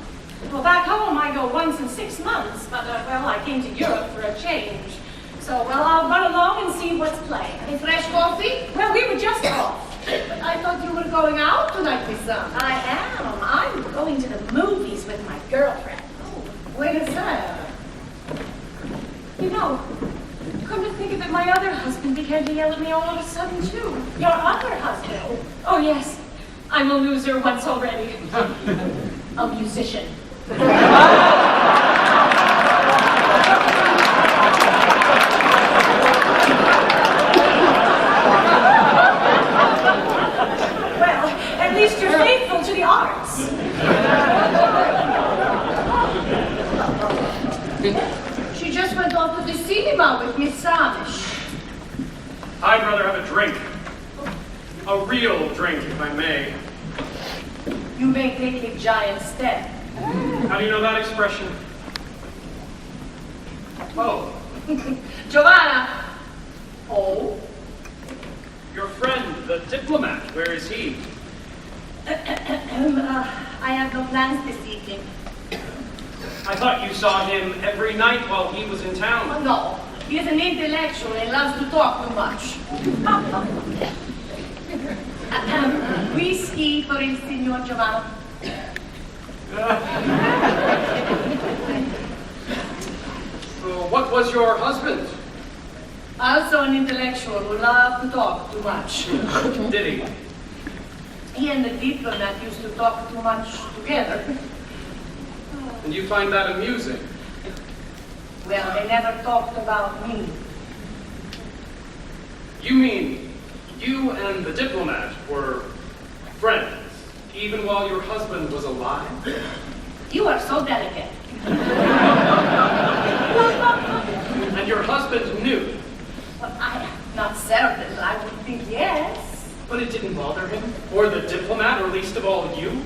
Well, back home I go once in 6 months, but, well, I came to Europe for a change. So, well, I'll run along and see what's playing. A fresh coffee? Well, we were just off. But I thought you were going out tonight, Miss Sam. I am. I'm going to the movies with my girlfriend. Oh, where is that? You know, come to think of it, my other husband began to yell at me all of a sudden, too. Your other husband? Oh, yes. I'm a loser once already. A musician. Well, at least you're faithful to the arts. She just went off to the cinema with Miss Samish. I'd rather have a drink. A real drink, if I may. You may take a giant step. How do you know that expression? Oh, Giovanna! Oh? your friend, the diplomat, where is he? I have no plans this evening. I thought you saw him every night while he was in town. No, he is an intellectual and loves to talk too much. Whiskey for il signor Giovanna. What was your husband? Also an intellectual who loved to talk too much. Did he? He and the diplomat used to talk too much together. And you find that amusing? Well, they never talked about me. You mean you and the diplomat were friends, even while your husband was alive? You are so delicate. And your husband knew? Well, I am not certain. I would think yes. But it didn't bother him? Or the diplomat, or least of all you?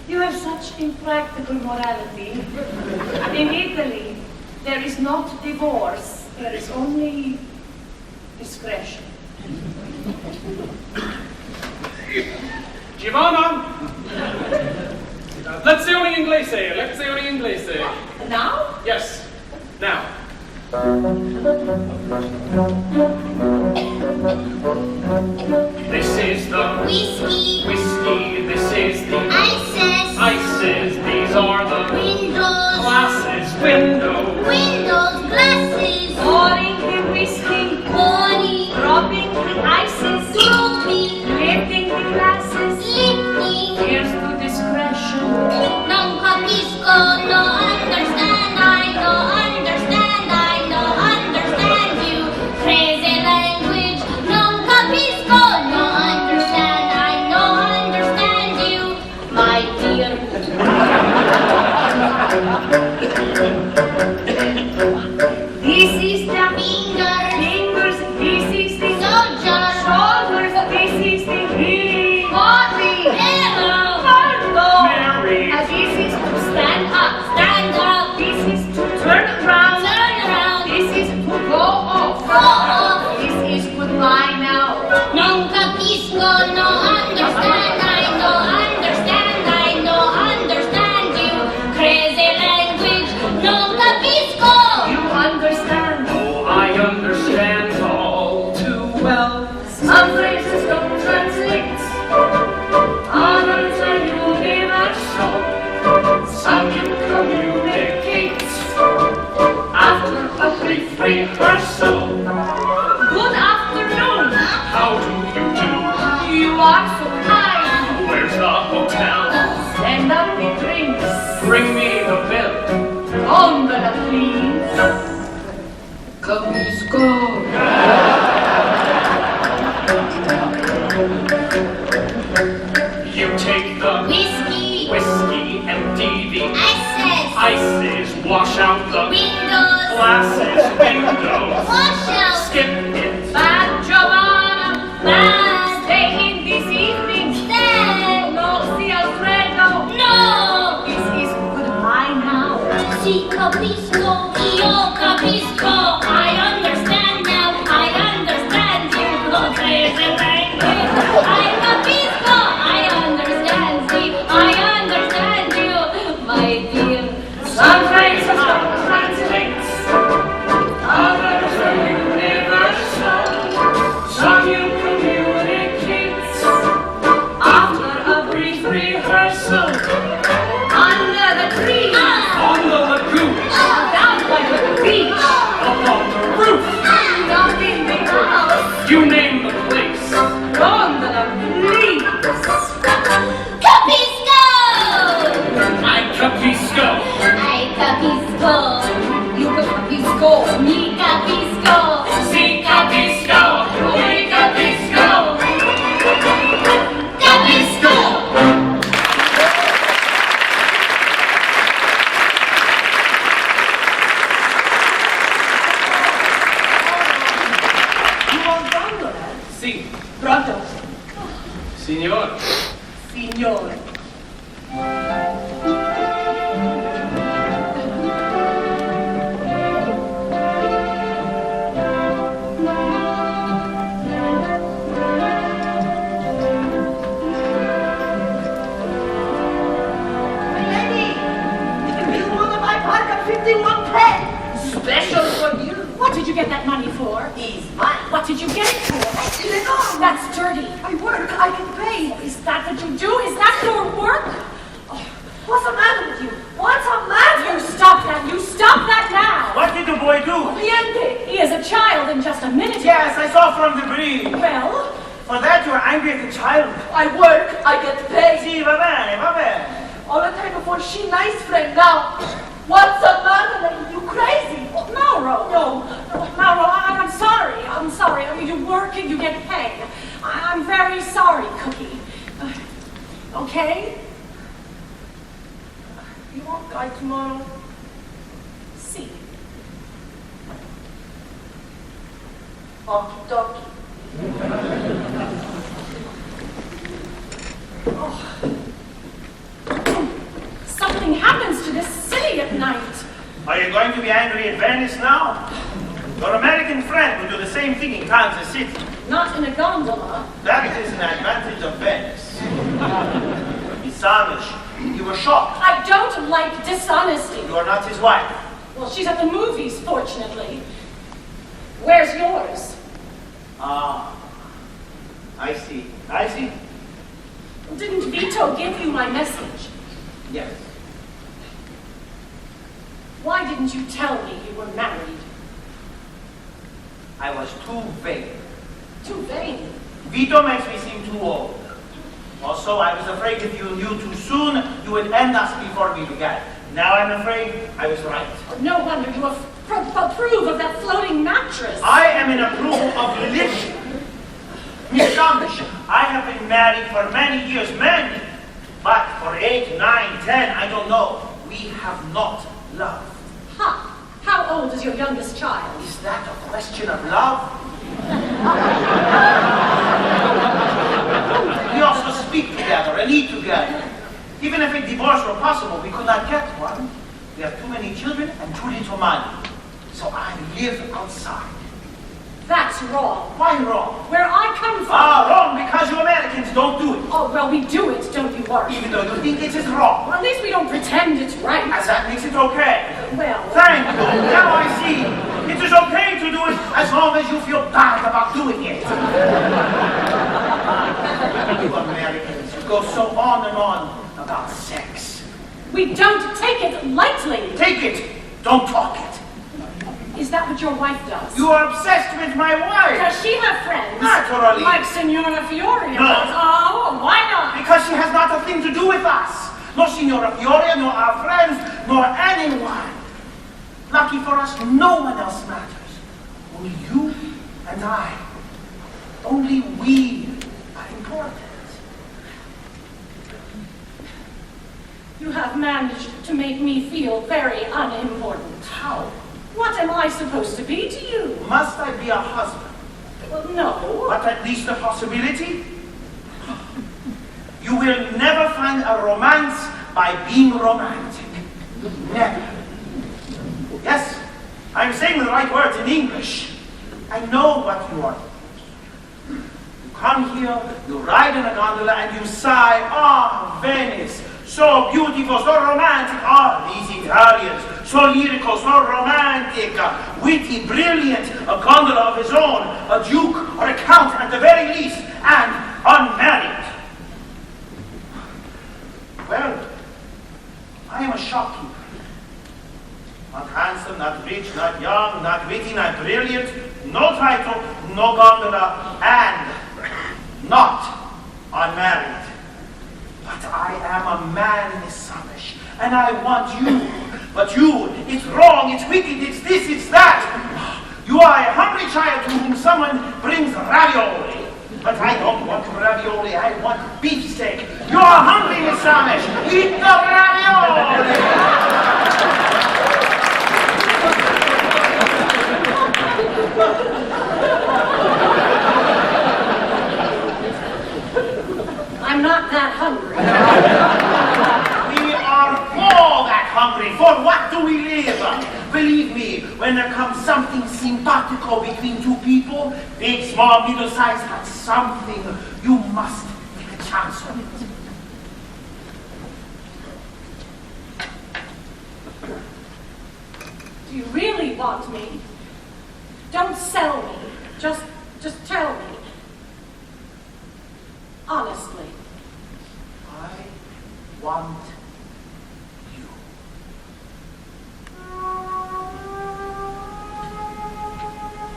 You have such impractical morality. In Italy, there is not divorce. There is only discretion. Giovanna! Lezioni inglese, lezioni inglese. Now? Yes, now. This is the Whiskey. whiskey, this is the Ices. ices, these are the Windows. glasses, windows. Windows. Glasses. Pouring the whiskey, Body. dropping the ices, Dropping. lifting the glasses. Lifting. Here's to discretion. Non capisco, no understand, I no understand, I no understand you. Crazy language, non capisco, no understand, I no understand you. My dear. This is the Fingers. fingers, this is the Soldier. shoulders, this is the heel. Body. Arrow. Fardo. Mary. This is to stand up. Stand up. This is to turn around. Turn around. This is to go off. Go off. This is goodbye now. Non capisco, no understand, I no understand, I no understand you. Crazy language, non capisco. You understand. Oh, I understand all too well. Some phrases don't translate. Others are universal. Some you communicate after a brief rehearsal. Good afternoon. How do you do? You are so kind. Where's the hotel? Send up the drinks. Bring me the bill. Gondola, please. Capisco. You take the Whiskey, whiskey, empty the ices, ices, wash out the windows, glasses, windows, wash out, skip it. Bad Giovanna. bad, Stay in this evening. stay, No, see Alfredo. no, This is goodbye now. si capisco, io capisco, I understand now, I understand you, no crazy language, I capisco, I understand you, I understand you, my dear. Some phrases don't translate. Others are You want gondola? Si, Pronto. signor. Signor. Special for you. What did you get that money for? He's mine. What did you get it for? That's dirty. I work, I get paid. Is that what you do? Is that your work? What's the matter with you? What's the matter? You stop that! You stop that now! What did the boy do? Niente. He is a child in just a minute. Yes, I saw from the breed. Well, For that, you're angry at the child. I work, I get paid. Sì, va bene, va bene. All the time before she nice friend now. What's the matter with you? Crazy? Mauro. No. Mauro, I'm sorry. I'm sorry. I mean, you work and you get paid. I'm very sorry, Cookie. Okay? You want Guy tomorrow? See. Okie dokie. Something happens to this city at night. Are you going to be angry at Venice now? Your American friend would do the same thing in Kansas City. Not in a gondola. That is an advantage of Venice. Dishonest. You were shocked. I don't like dishonesty. You are not his wife. Well, she's at the movies, fortunately. Where's yours? Ah, I see. I see. Didn't Vito give you my message? Yes. Why didn't you tell me you were married? I was too vain. Too vain. Vito makes me seem too old. Also, I was afraid if you knew too soon, you would end us before we began. Now I'm afraid I was right. No wonder you approve of that floating mattress. I am in approval of religion. Miss Amish, I have been married for many years, many. But for 8, 9, 10, I don't know. We have not loved. Ha! How old is your youngest child? Is that a question of love? We also speak together and eat together. Even if a divorce were possible, we could not get one. We have too many children and too little money. So I live outside. That's wrong. Why wrong? Where I come from. Ah, wrong because you Americans don't do it. Oh, well, we do it, don't you worry. Even though you think it is wrong. Well, at least we don't pretend it's right. As that makes it okay. Well. Thank you. Now I see. It is okay to do it as long as you feel bad about doing it. You Americans, you go so on and on about sex. We don't take it lightly. Take it. Don't talk it. Is that what your wife does? You are obsessed with my wife. Does she have friends? Naturally. Like Signora Fioria? No. Oh, why not? Because she has not a thing to do with us. Nor Signora Fioria, nor our friends, nor anyone. Lucky for us, no one else matters. Only you and I. Only we are important. You have managed to make me feel very unimportant. How? What am I supposed to be to you? Must I be a husband? Well, no. But at least a possibility? You will never find a romance by being romantic. Never. Yes, I'm saying the right words in English. I know what you are. You come here, you ride in a gondola, and you sigh, ah, Venice, so beautiful, so romantic. Ah, these Italians, so lyrical, so romantic, witty, brilliant, a gondola of his own, a duke or a count at the very least, and unmarried. Well, I am a shopkeeper. Not handsome, not rich, not young, not witty, not brilliant, no title, no gondola, and not unmarried. But I am a man, Miss Amish, and I want you. But you, it's wrong, it's wicked, it's this, it's that. You are a hungry child to whom someone brings ravioli. But I don't want ravioli, I want beefsteak. You are hungry, Miss Amish. Eat the ravioli! I'm not that hungry. We are all that hungry. For what do we live? Believe me, when there comes something simpatico between two people, big, small, middle-sized, but something, you must take a chance on it. Do you really want me? Don't sell me. Just tell me. Honestly. I want you.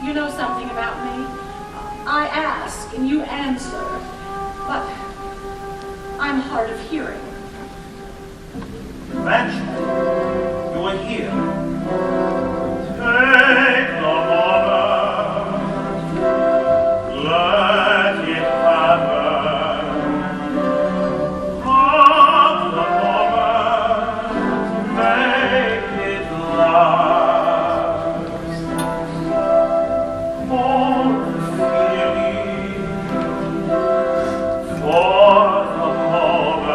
You know something about me. I ask and you answer, but I'm hard of hearing. French, you are here. Take the moment, let it happen. Hold the moment, make it last. Hold the feeling for the moment.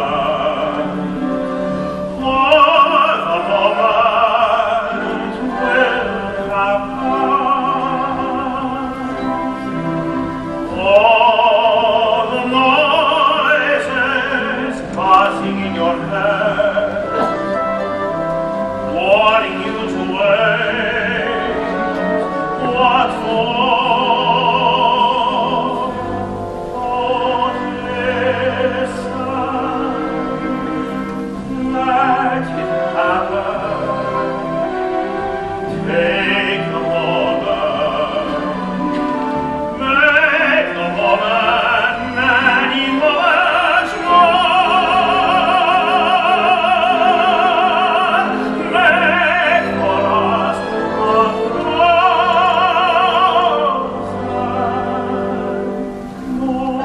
For the moment will have passed. All the noises passing in your head, warning you to wait. What for? Oh, listen, let it happen. Take the moment, make the moment many moments more. Make for us a thousand more.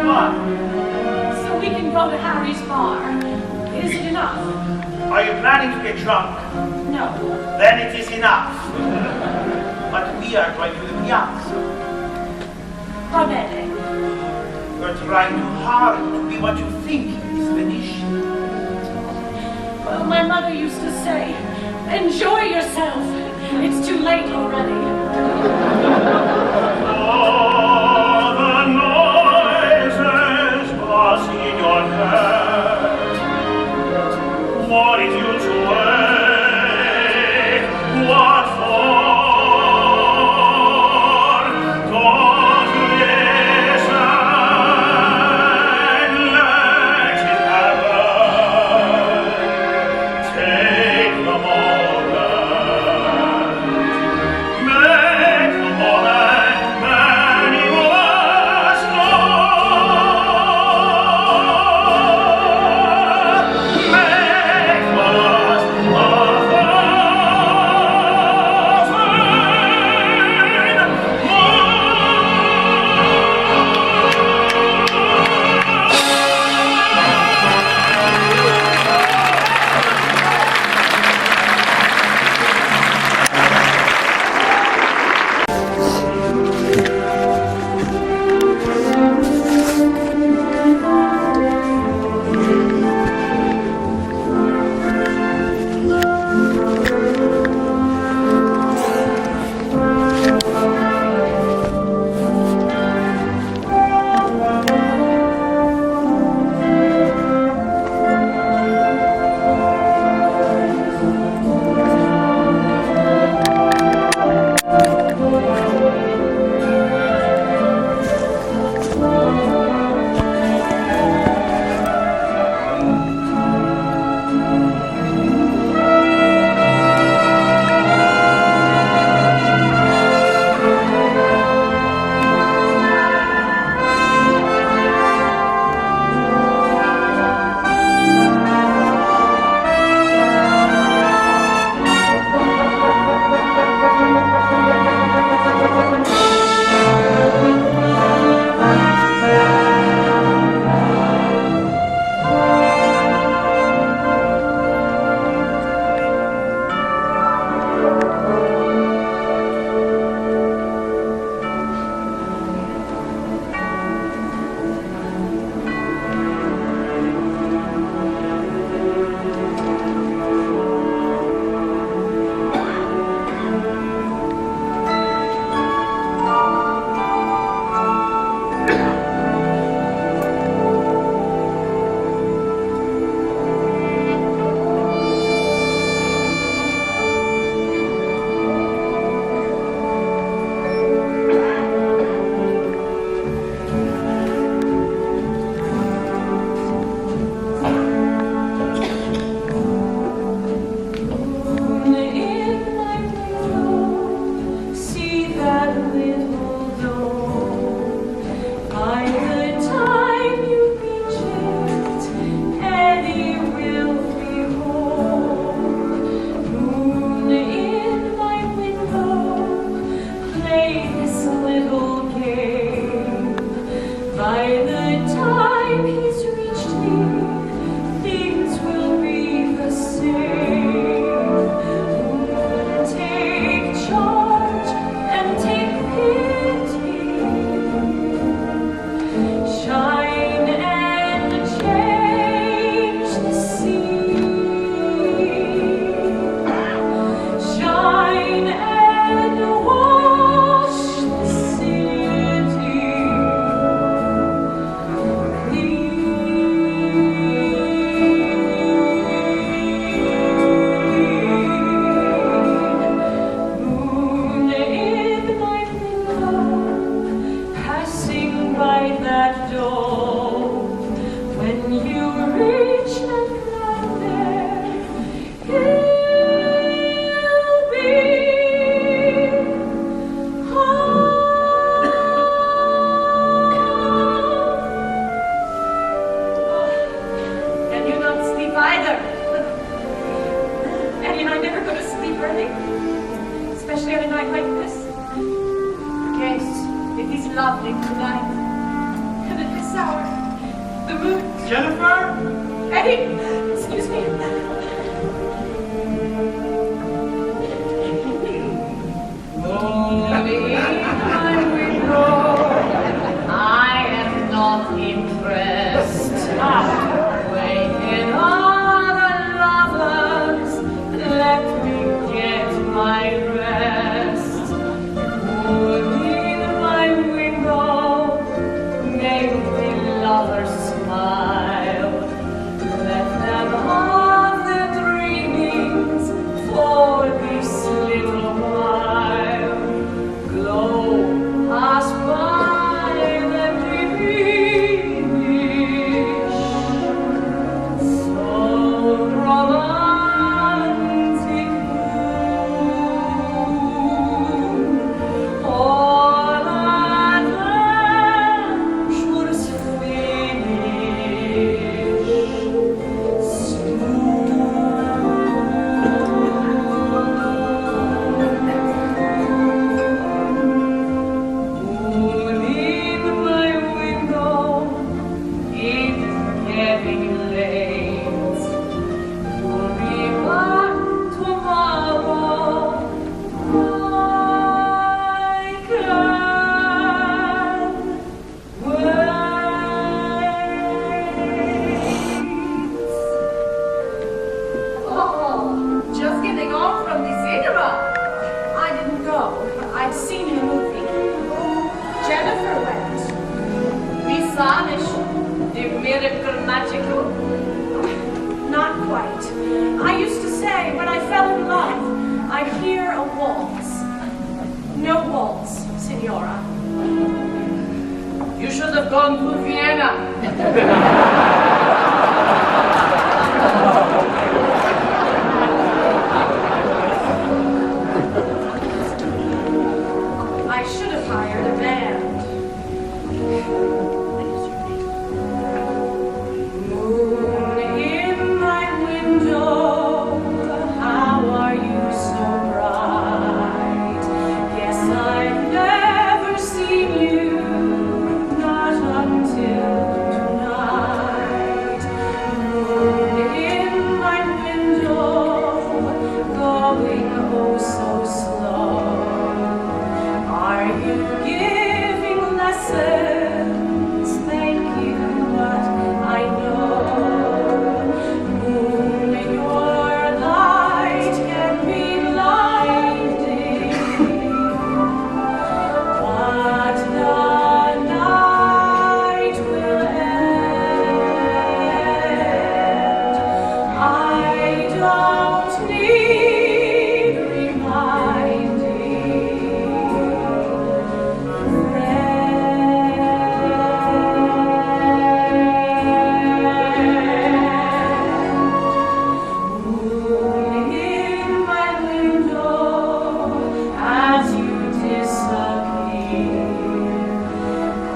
What? So we can go to Harry's bar. Is it enough? Are you planning to get drunk? No. Then it is enough. But we are going to the piazza. Va bene. You're trying too hard to be what you think is Venetian. Well, my mother used to say, enjoy yourself. It's too late already. All the noises passing in your head, wanting you to wait. What for? Don't listen. Let it happen. Take the moment. Make the moment lovely tonight. And at this hour, the moon... Jennifer? Eddie, excuse me. Moaning my window, I am not impressed. Waiting on the lovers, let me get my rest. Moaning my window, make the lovers smile. Let them have their dreamings for this little while. Glow pass by them diminish. So romantic moon, all adventures finish. Moon in my window, it's getting late. You'll be back tomorrow. I can't wait. Oh, just getting home from the cinema. I didn't go. I'd seen a movie. Jennifer went. Vanish, the miracle magical. Not quite. I used to say when I fell in love, I'd hear a waltz. No waltz, Signora. You should have gone to Vienna. I should have hired a band. Moon in my window, how are you so bright? Guess I've never seen you, not until tonight. Moon in my window, going oh so slow. Are you giving lessons? Thank you, but I know. Moon, your light can be blinding, but the night will end. I don't need reminding. Moon in my window, as you disappear.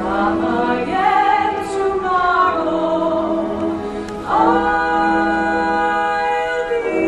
Come again tomorrow. I'll be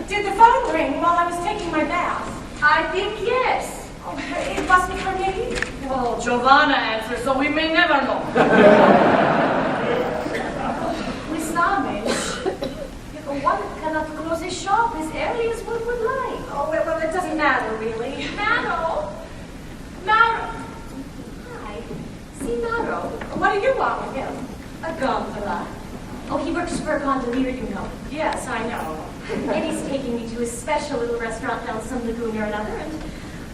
Did the phone ring while I was taking my bath? I think yes. Oh, it wasn't for me. Well, Giovanna answered, so we may never know. Miss Amish. One cannot close his shop as early as one would like. Oh, well, it doesn't matter, really. Matter? What do you want with him? A gondola. Oh, he works for a gondolier, you know. Yes, I know. And he's taking me to a special little restaurant down some lagoon or another, and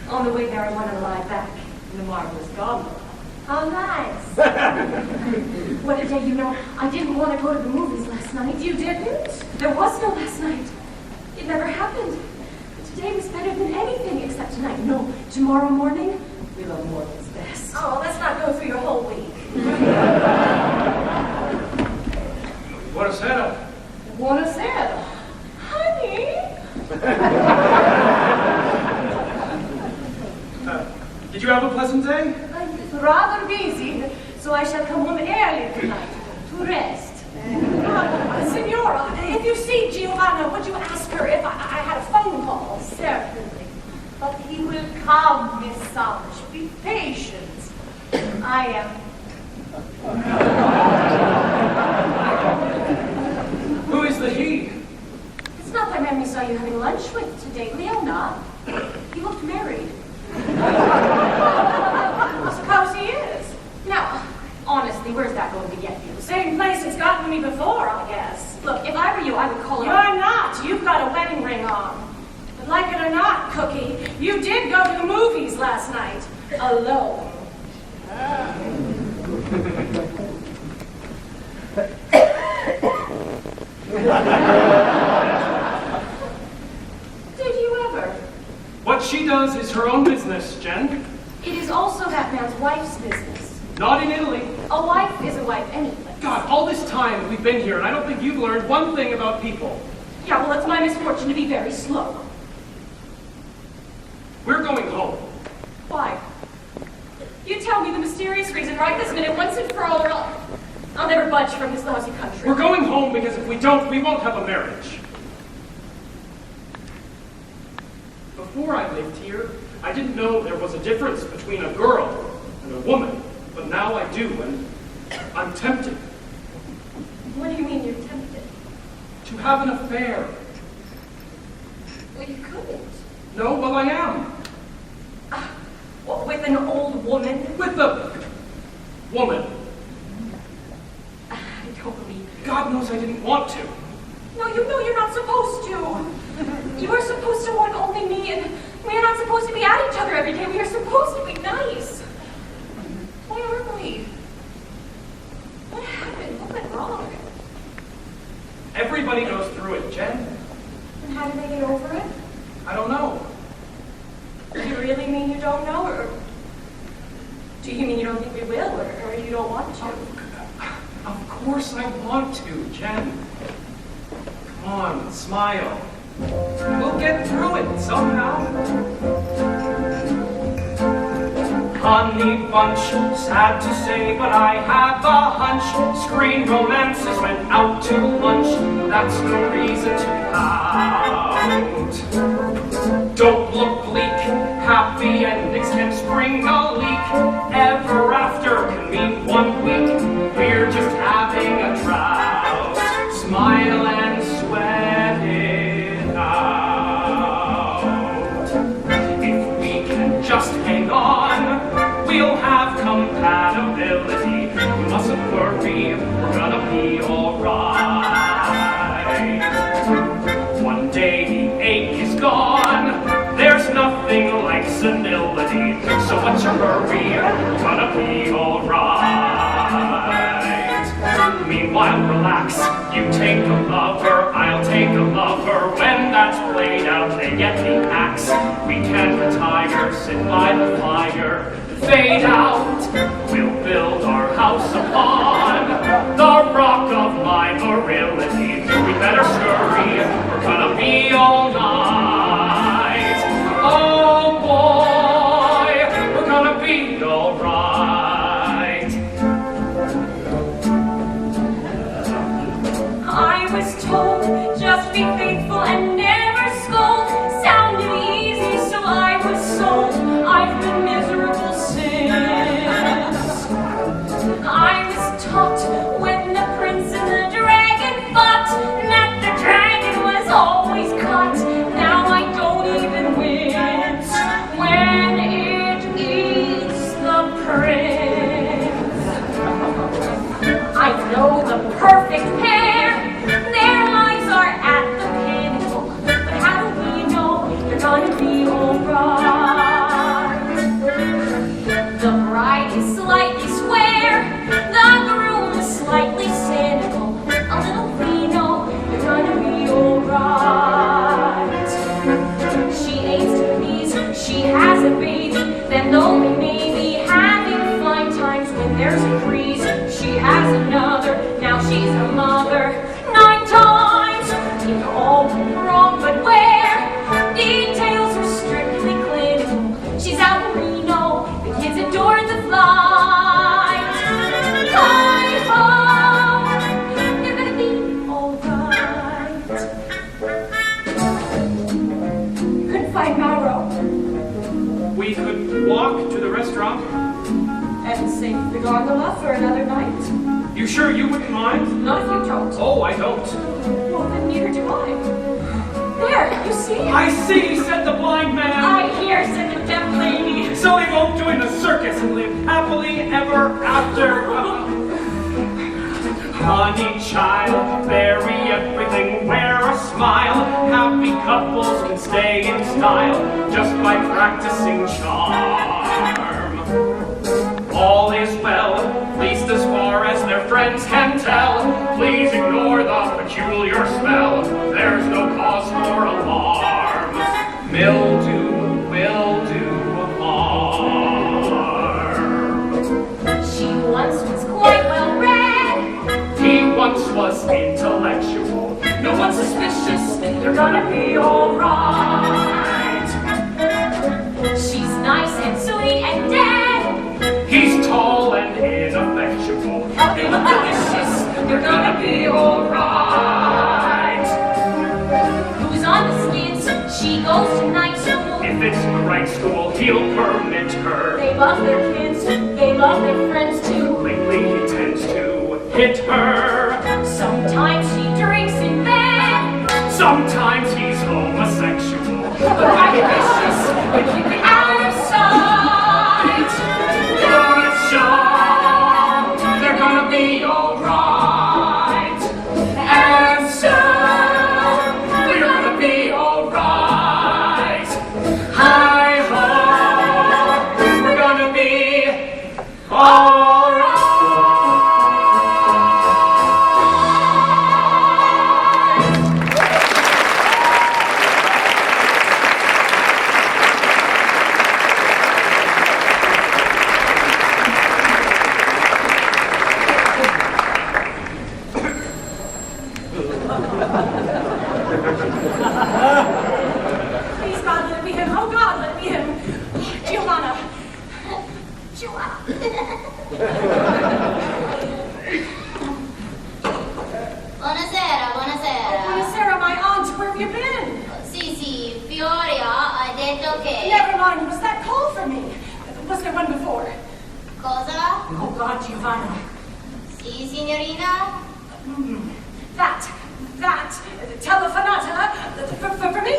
on the way there I want to lie back in the marvelous gondola. How nice. What a day, you know. I didn't want to go to the movies last night. You didn't? There was no last night. It never happened. Today was better than anything except tonight. No, tomorrow morning, we love morning's best. Oh, let's not go through your whole week. Buonasera. Buonasera. Honey. Did you have a pleasant day? I'm rather busy, so I shall come home early tonight to rest. Signora, if you see Giovanna, would you ask her if I had a phone call? Certainly. But he will come, Miss Savage. Be patient. I am. Who is the he? It's not the man we saw you having lunch with today, Leona. He looked married. I suppose he is. Now, honestly, where's that going to get you? Same place it's gotten me before, I guess. Look, if I were you, I would call him. You're not. You've got a wedding ring on. But like it or not, Cookie, you did go to the movies last night. Alone. Did you ever? What she does is her own business, Jen. It is also that man's wife's business. Not in Italy. A wife is a wife anyway. God, all this time we've been here, and I don't think you've learned one thing about people. Yeah, well, it's my misfortune to be very slow. We're going home. Why? You tell me the mysterious reason right this minute, once and for all, or I'll never budge from this lousy country. We're going home because if we don't, we won't have a marriage. Before I lived here, I didn't know there was a difference between a girl and a woman, but now I do, and I'm tempted. What do you mean you're tempted? To have an affair. Well, you couldn't. No, well, I am. What, with an old woman? With a woman. I don't believe it. God knows I didn't want to. No, you know you're not supposed to. You are supposed to want only me, and we are not supposed to be at each other every day. We are supposed to be nice. Why aren't we? What happened? What went wrong? Everybody goes through it, Jen. And how do they get over it? I don't know. Do you really mean you don't know, or do you mean you don't think we will, or you don't want to? Of course I want to, Jen. Come on, smile. We'll get through it somehow. Honey bunch, sad to say, but I have a hunch. Screen romances went out to lunch. That's no reason to pout. Don't look bleak, happy endings can spring a leak. Ever after can mean 1 week. We're just having a drought. Smile and sweat it out. If we can just hang on, we'll have compatibility. We mustn't worry, we're gonna be alright. One day the ache is gone, there's nothing like senility. So what's your hurry, we're gonna be alright. Meanwhile, relax, you take a lover, I'll take a lover. When that's played out, they get the axe. We can retire, sit by the fire, fade out. We'll build our house upon the rock of my virility. We better scurry, we're gonna be all night. Oh boy, we're gonna be all right. I was told, just be faithful and never scold. Sounded easy, so I was sold. I've been miserable since. I was taught when the prince and the dragon fought, that the dragon was always caught. Now I don't even wince when it eats the prince. know the perfect pair. Their lives are at the pinnacle. But how do we know they're gonna be alright? The bride is slightly square, the groom is slightly cynical. A little we know they're gonna be alright. She aims to please, she has a baby, then though we may be having fine times when there's a breeze, she has another, now she's a mother. 9 times, it all went wrong, but where? Details are strictly clinical. She's out in Reno, the kids adored the flight. Hi-ho, they're gonna be alright. Couldn't find Mauro. We could walk to the restaurant. And save the gondola for another night? You sure you wouldn't mind? Not if you don't. Oh, I don't. Well, then neither do I. There, you see? I see, said the blind man. I hear, said the deaf lady. So they won't join the circus and live happily ever after. Honey child, bury everything, wear a smile. Happy couples can stay in style just by practicing charm. All is well, at least as far as their friends can tell. Please ignore the peculiar smell. There's no cause for alarm. Mildew will do harm. She once was quite well read. He once was intellectual. No one's suspicious, they're gonna be alright. She's nice and sweet and dead. He's tall and ineffectual. They look delicious, they're gonna be alright. Who's on the skids? She goes to night school. If it's the right school, he'll permit her. They love their kids, they love their friends too. Lately he tends to hit her. Sometimes she drinks in bed. Sometimes he's homosexual. But right vicious, but keep it out of sight. Good show, they're gonna be alright. And soon, we're gonna be alright. Hi-ho, we're gonna be alright. Please, God, let it be him. Oh, God, let it be him. Giovanna. Buonasera, buonasera. Buonasera, my aunt. Where have you been? Sì, Fioria ha detto che... Never mind. Was that call for me? Was there one before? Cosa? Oh, God, Giovanna. Sì, signorina? That telefonata for me?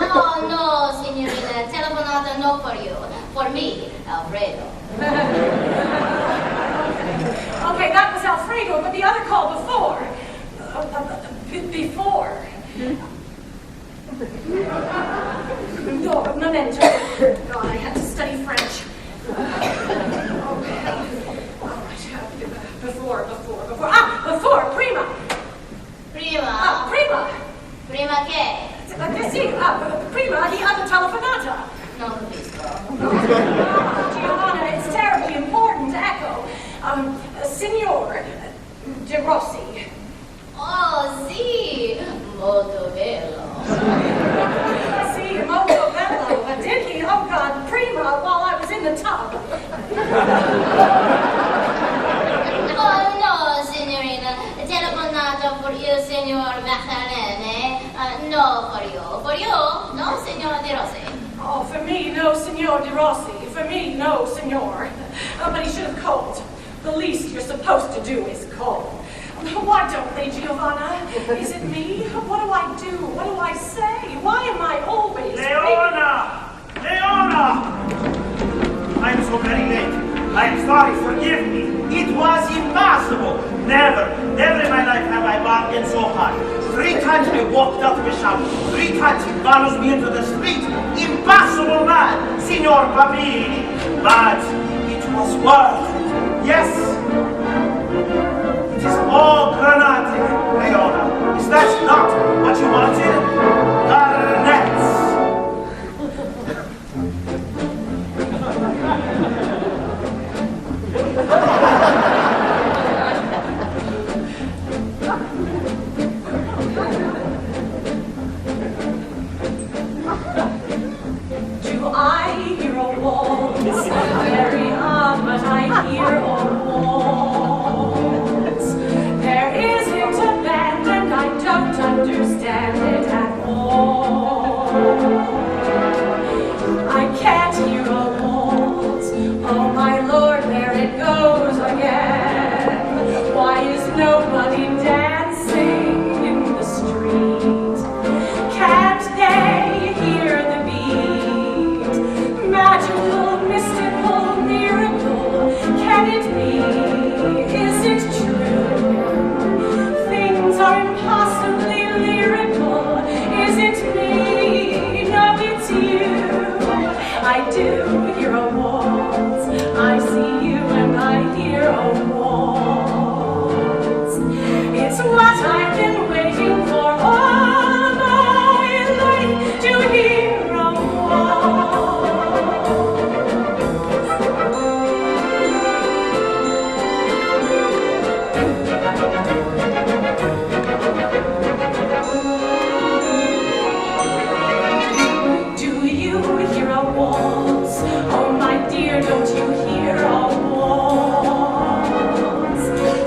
Oh, no, signorina. Telefonata not for you. For me, Alfredo. Okay, that was Alfredo, but the other call before. Before. No, memento. God, I had to study French. Before. Before, prima. Prima? Prima. Prima che? Sì, prima di other telefonata. Non capisco. Giovanna, it's terribly important, ecco. Signor De Rossi. Oh, sì. Molto bello. Sì, molto bello. Did he? Oh, God, prima while I was in the tub. Oh, no, signorina. Telefonata for you, signor Macalene. No, for you. For you? No, signor De Rossi. Oh, for me, no, Signor De Rossi. For me, no, Signor. But he should have called. The least you're supposed to do is call. Why don't they, Giovanna? Is it me? What do I do? What do I say? Why am I always... Leona! I'm so very late. I'm sorry, forgive me. It was impossible. Never in my life have I bargained so hard. 3 times I walked out of his shop. 3 times he follows me into the street. Impossible man, Signor Papini. But it was worth it. Yes. It is all granate, Leona. Is that not what you wanted? Garnets. Do I hear a waltz? Very odd, but I hear a waltz. There isn't a band, and I don't understand it at all. I can't hear a waltz. Oh my lord, there it goes again. Why is nobody dancing in the street? Can't they hear the beat? Magical, mystical, miracle, can it be? Is it true? Things are impossibly lyrical. Is it me? No, it's you. I do hear a waltz. I see you and I hear a waltz. It's what I've been waiting for all my life, to hear a Do you hear a waltz? Oh my dear, don't you hear a waltz?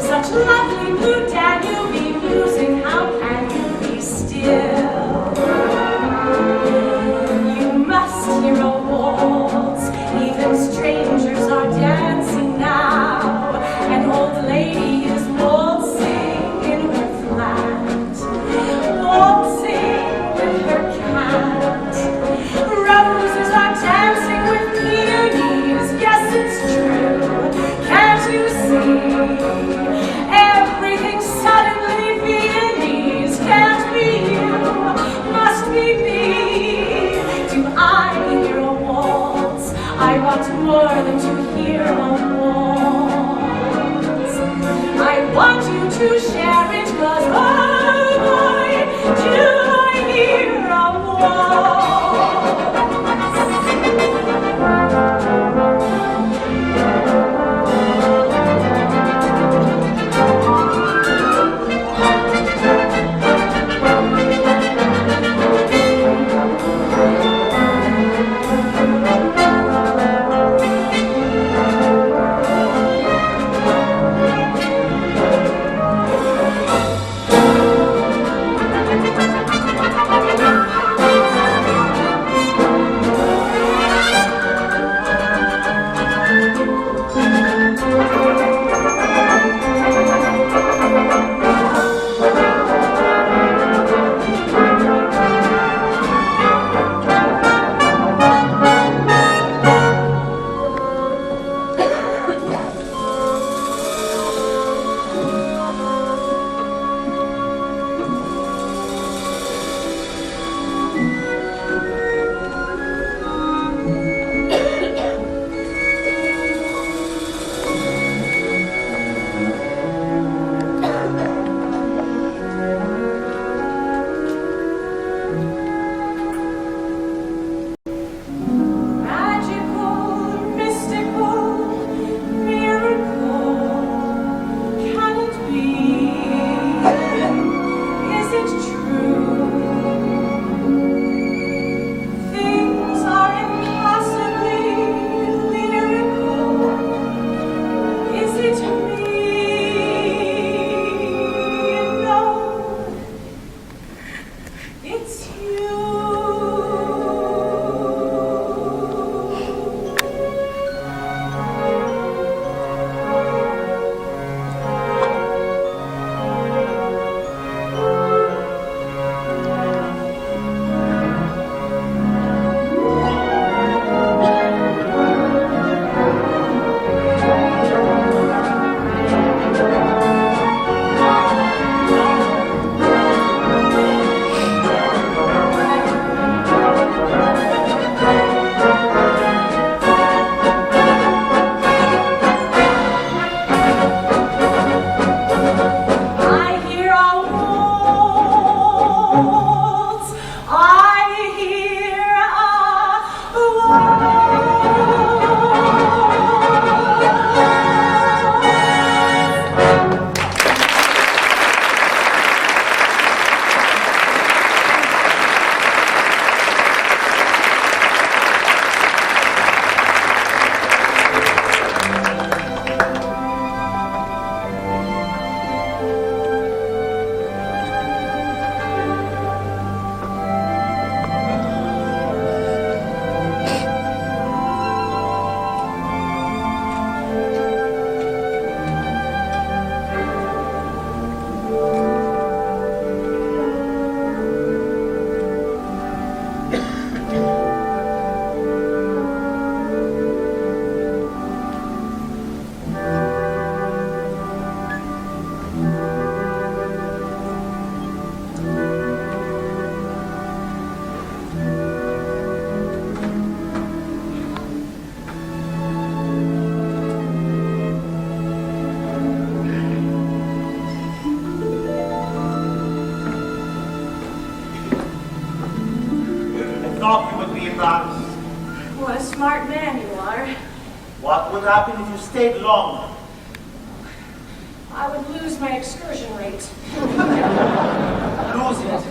Such lovely blue Danube music, how can you be still? You must hear a waltz. Even strangers are dancing now. An old lady is waltzing in her flat, waltzing with her cat. Roses are dancing with peonies. Yes, it's true. Can't you see? Everything suddenly Viennese. Can't be you, must be me. Do I hear a waltz? I want more than to hear a waltz. I want you to share it, 'cause oh boy, do I hear a waltz. France. What a smart man you are. What would happen if you stayed longer? I would lose my excursion rate. Lose it.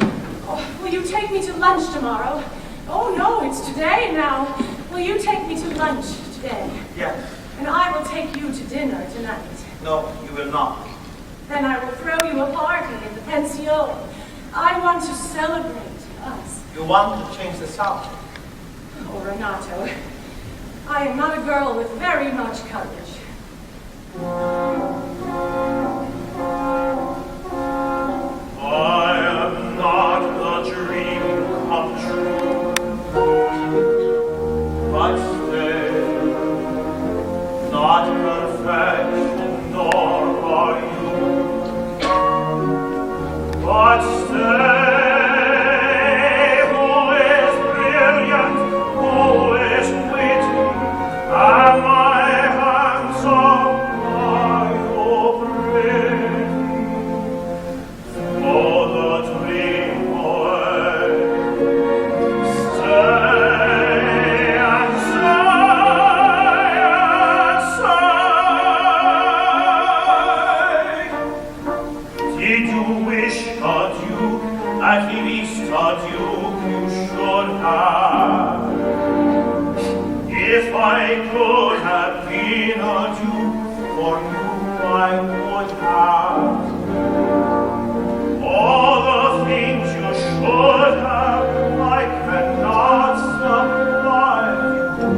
Oh, will you take me to lunch tomorrow? Oh, no, it's today now. Will you take me to lunch today? Yes. And I will take you to dinner tonight. No, you will not. Then I will throw you a party in the pension. I want to celebrate us. You want to change the subject. Oh, Renato, I am not a girl with very much courage. I am not the dream come true, but stay, not perfection, nor are you, but stay, who is brilliant, who is witty, am I handsome, are you pretty? Oh, the dream away, stay and sigh. Did you wish a duke, at least a duke you should have? If I could have been a duke, for you I would have. All the things you should have, I cannot supply you.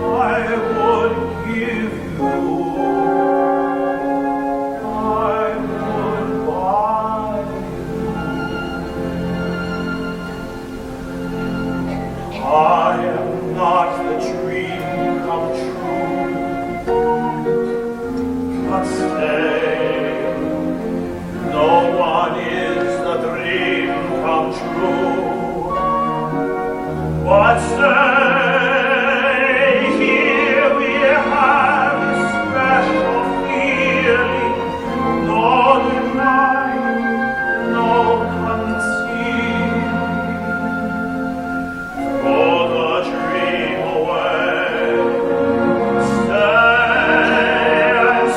I would give you, I would buy you. I am not the dream come true, but stay. No one is the dream come true, but stay, here we have a special feeling, no denying, no concealing. Throw the dream away, stay and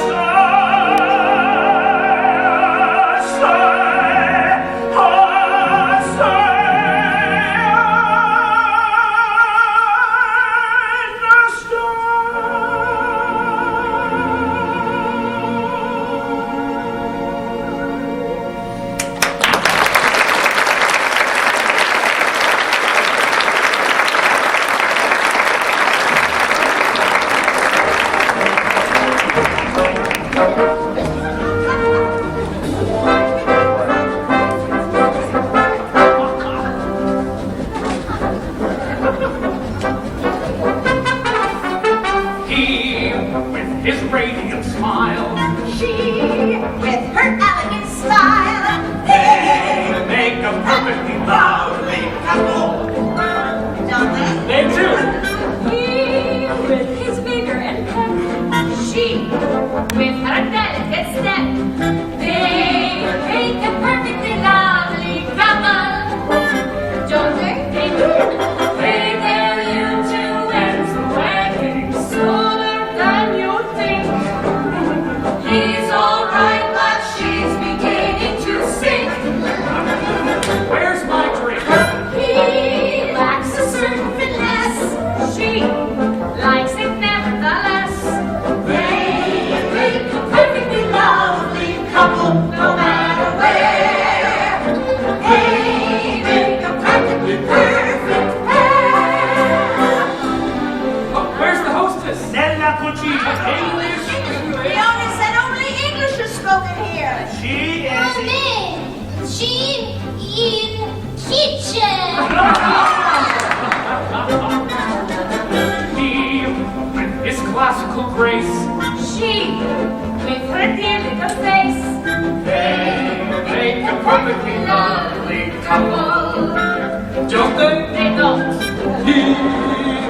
he, with his radiant smile, She, with her elegant style, they make a perfectly lovely couple. don't they? They do. He, with his vigor and pep, she, with her delicate step, they make a perfectly lovely couple. Don't they? They do. They bear you to ends the wedding sooner than you think. He's all right, but she's beginning to sink. Where's my drink? He lacks a certain finesse. She likes it nevertheless. They make a perfectly lovely couple, no matter where. They make a practically perfect pair. Oh, where's the hostess? Nella Cucina. English. The owner said only English is spoken here. She is She in kitchen. he, with his classical grace. She, with her dear little face. They make a perfectly lovely couple. Don't they? They don't. He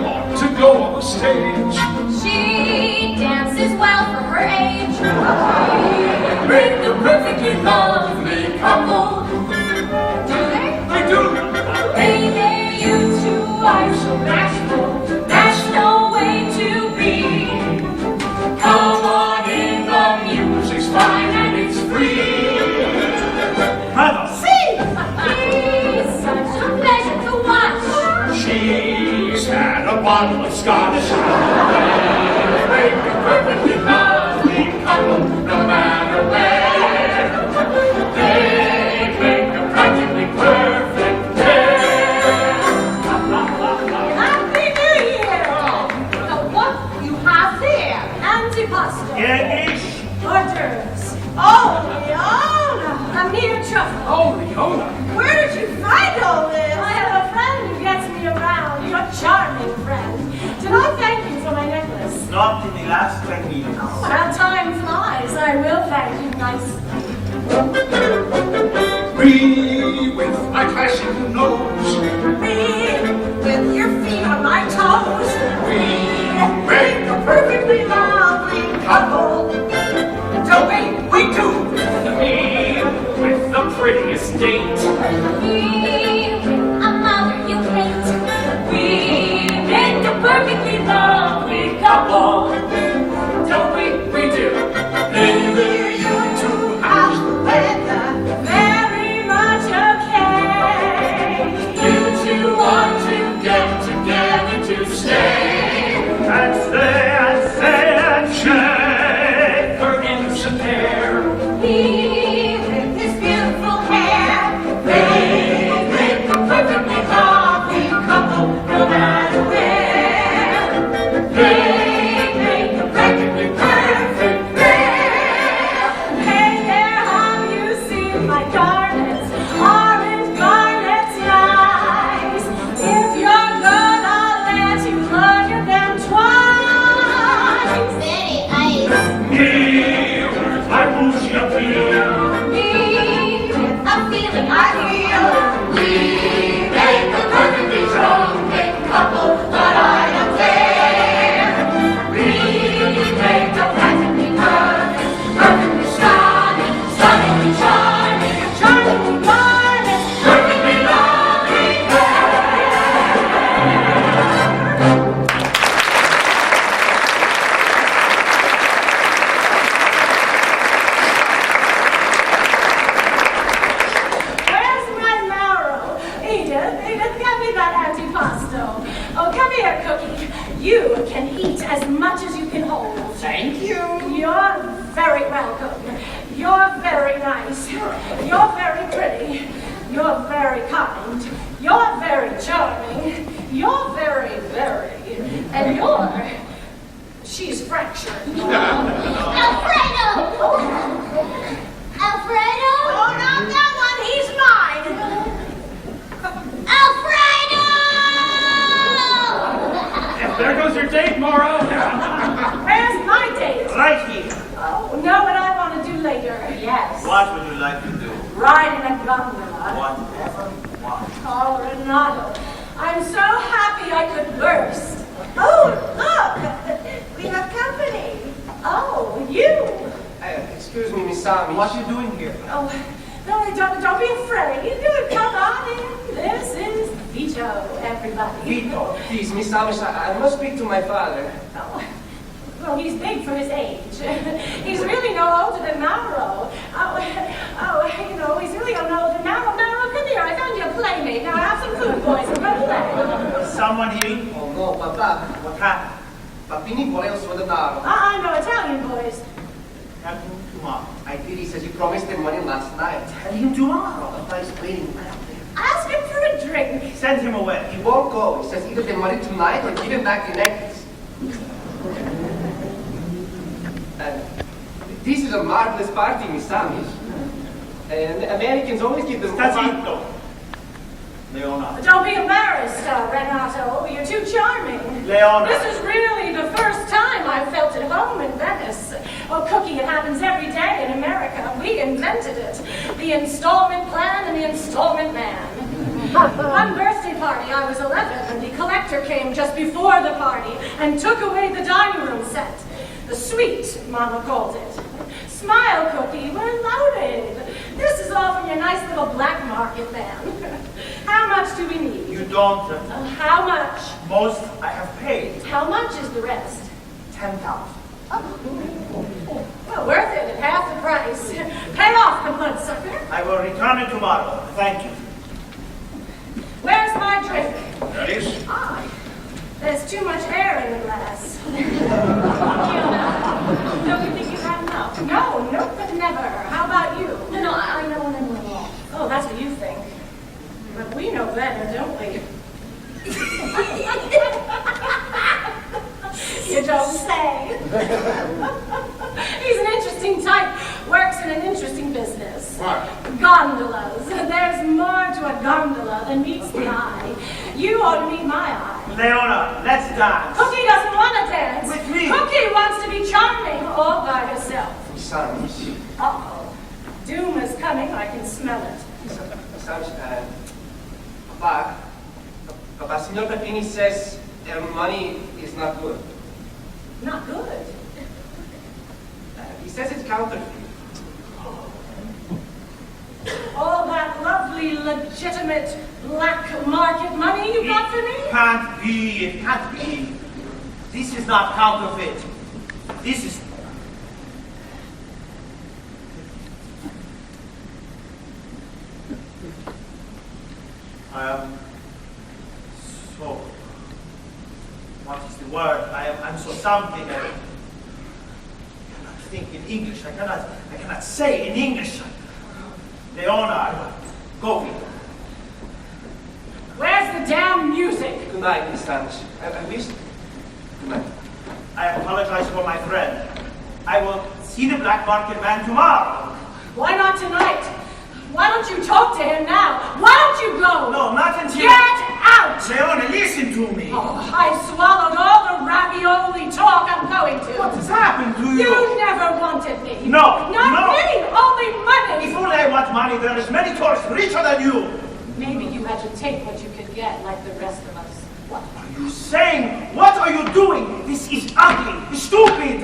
ought to go on the stage. She dances well for her age. Make a perfectly lovely couple. Do they? They do. They lay Fish! Hors d'oeuvres. Oh, Leona! A mere truffle. Oh, Leona. Where did you find all this? I have a friend who gets me around. Your charming friend. Did I thank you for my necklace? Not in the last 10 minutes. Well, time flies. I will thank you nicely. Me with my classic nose. Me, with your feet on my toes. We Make a perfectly lovely couple. don't we do. Me with the prettiest date. We, a mother you hate. We make a perfectly lovely couple. Don't we do. Neither you two have the weather. Very much okay. You two want to get together to stay. And say, Her innocent pair. He with his beautiful hair. They make a perfectly lovely couple, no matter where. They make a perfectly perfect pair. Hey there, have you seen my garnets? Orange garnets, nice. If you're good, I'll let you look at them twice. Very ice. Me with my bougie appeal. Me with a feeling I feel. We make a perfectly charming couple, but I don't care. We make a perfectly perfect, perfectly stunning, stunningly charming, Charming garnets. perfectly lovely Where's my marrow? Edith, get me that antipasto. Oh, come here, Cookie. You can eat as much as you can hold. thank you. You're very welcome. You're very nice. You're very pretty. You're very kind. You're very charming. You're very, and you're... She's fractured. Alfredo! Alfredo? Oh, not that one. He's mine. Alfredo! There goes your date, Moro. Where's my date? Right here. Oh, know what I want to do later. Yes. What would you like to do? Ride in a gondola. Whatever. What? Oh, Renato, I'm so happy I could burst. Oh, look, we have company. Oh, you. Excuse me, Miss Sammy. What are you doing here? Oh, no, don't be afraid. Come on in. This is Vito, everybody. Vito, please, Miss Sammy, I must speak to my father. Oh, well, he's big for his age. He's really no older than Mauro. He's really no older than Mauro. Mauro, come here. I found you a playmate. Now have some food, boys, and go play. Is someone here? Oh no, Papa. What happened? Papini voleva suo denaro. I know Italian boys. Tell him tomorrow. I did, he says he promised him money last night. Tell him tomorrow. Papa is waiting right up there. Ask him for a drink. Send him away. He won't go. He says either the money tonight or give him back the necklace. This is a marvelous party, Miss Sammy. And Americans always give them... Tazito. Leona. Don't be embarrassed, Renato. You're too charming. Leona. This is really the first time I've felt at home in Venice. Oh, Cookie, it happens every day in America. We invented it. The installment plan and the installment man. One birthday party, I was 11, and the collector came just before the party and took away the dining room set. The suite, Mama called it. Smile, Cookie, we're loaded. This is all from your nice little black market van. How much do we need? You don't. How much? Most I have paid. How much is the rest? 10,000. Well, worth it at half the price. Pay off the bloodsucker. I will return it tomorrow. Thank you. Where's my drink? That is? Ah, there's too much air in the glass. Don't you think you've had enough? No, but never. How about you? No, I know all. Oh, that's what you think. But we know better, don't we? You don't say. He in an interesting business. What? Gondolas. There's more to a gondola than meets the eye. You ought to meet my eye. Leona, let's dance. Cookie doesn't want to dance. With me. Cookie wants to be charming all by herself. Sounds. Uh-oh. Doom is coming. I can smell it. Sounds, Papa, Signor Peppini says money is not good. Not good. He says it's counterfeit. All that lovely, legitimate, black market money you got for me? It can't be. It can't be. This is not counterfeit. This is... I am so... What is the word? I'm so something. I cannot think in English. I cannot say in English. Leona, go with her. Where's the damn music? Good night, Miss Spanish. I wish. Good night. I apologize for my friend. I will see the black market man tomorrow. Why not tonight? Why don't you talk to him now? Why don't you go? No, not until... Get out! Leona, listen to me. Oh, I swallowed all the ravioli talk I'm going to. What has happened to you? You never wanted me. No, Not no. me, only money. If only I want money, there is many tourists richer than you. Maybe you had to take what you could get like the rest of us. What are you saying? What are you doing? This is ugly, stupid.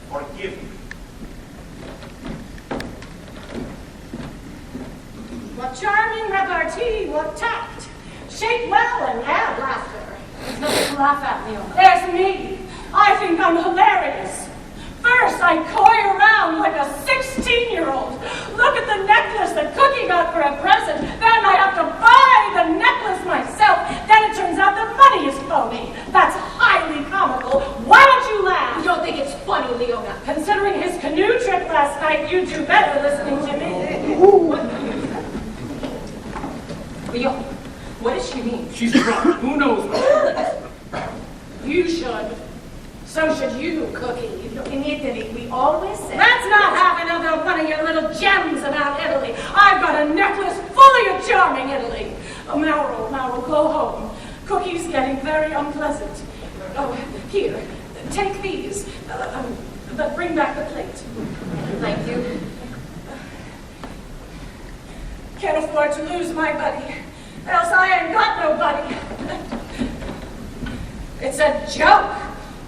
Forgive me. What charming repartee, what tact. Shake well and add laughter. There's nothing to laugh at, Leona. There's me. I think I'm hilarious. First, I coy around like a 16-year-old. Look at the necklace that Cookie got for a present. Then I have to buy the necklace myself. Then it turns out the money is phony. That's highly comical. Why don't you laugh? You don't think it's funny, Leona? Considering his canoe trip last night, you do better listening to me. Leona, what does she mean? She's drunk. Who knows what? You should. So should you, Cookie. In Italy, we always say... Let's not have another one of your little gems about Italy. I've got a necklace fully of charming Italy. Oh, Mauro, go home. Cookie's getting very unpleasant. Oh, here, take these. But bring back the plate. Thank you. Can't afford to lose my buddy, else I ain't got no buddy. It's a joke.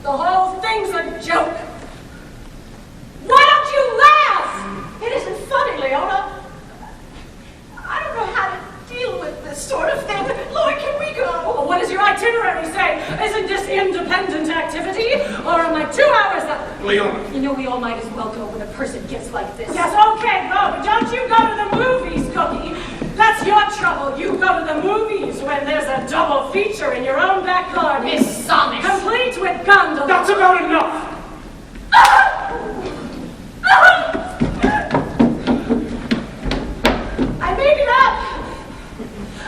The whole thing's a joke. Why don't you laugh? It isn't funny, Leona. I don't know how to deal with this sort of thing. Lord, can we go? Well, what does your itinerary say? Isn't this independent activity? Or am I 2 hours up? Leona. You know, we all might as well go when a person gets like this. Yes, okay, go, but don't you go to the movies, Cookie. That's your trouble. You go to the movies when there's a double feature in your own back garden. Miss Summers. Complete with gondola. That's about enough. I made it up.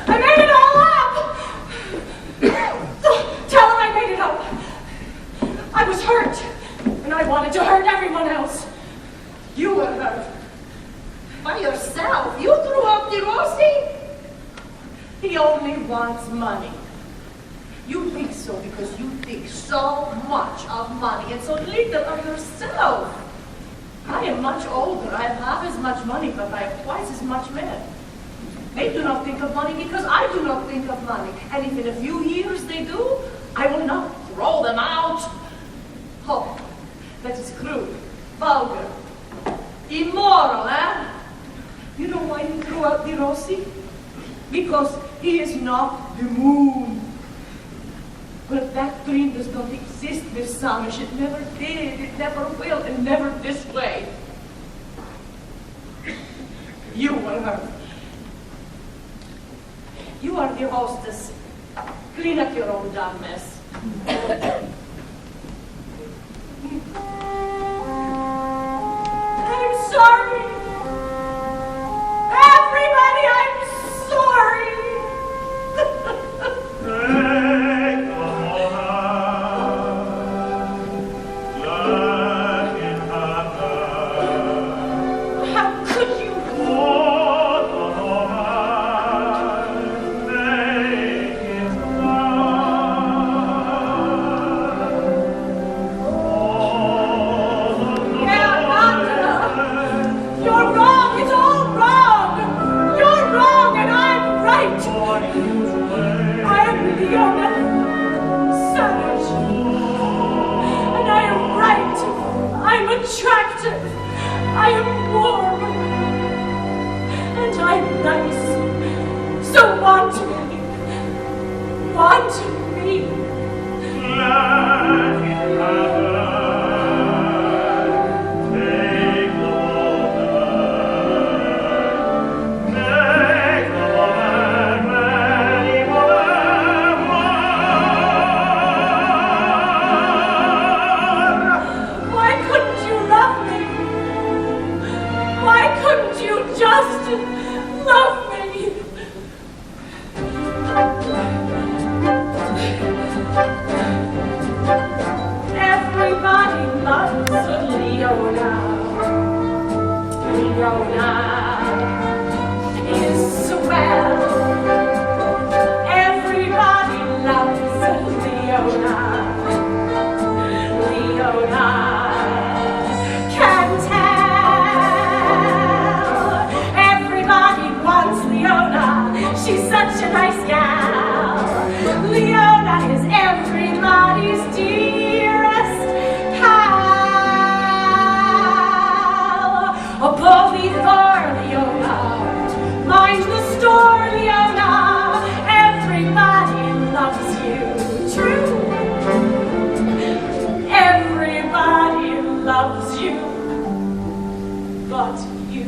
I made it all up. Tell him I made it up. I was hurt, and I wanted to hurt everyone else. You were hurt. By yourself? You threw up the Rossi? He only wants money. You think so because you think so much of money and so little of yourself. I am much older. I have half as much money, but I have twice as much men. They do not think of money because I do not think of money. And if in a few years they do, I will not throw them out. Oh, that is crude, vulgar, immoral, eh? You know why he threw out the Rossi? Because he is not the moon. But that dream does not exist, Miss Samish. It never did, it never will, and never this way. You were hurt. You are the hostess. Clean up your own damn mess. I'm sorry. Everybody, I'm sorry. Leona. Leona can tell. Everybody wants Leona. She's such a nice gal. Leona is everybody's dearest pal. A bully for Leona. Mind the store, Leona. Everybody loves you. True. Everybody loves you. But you.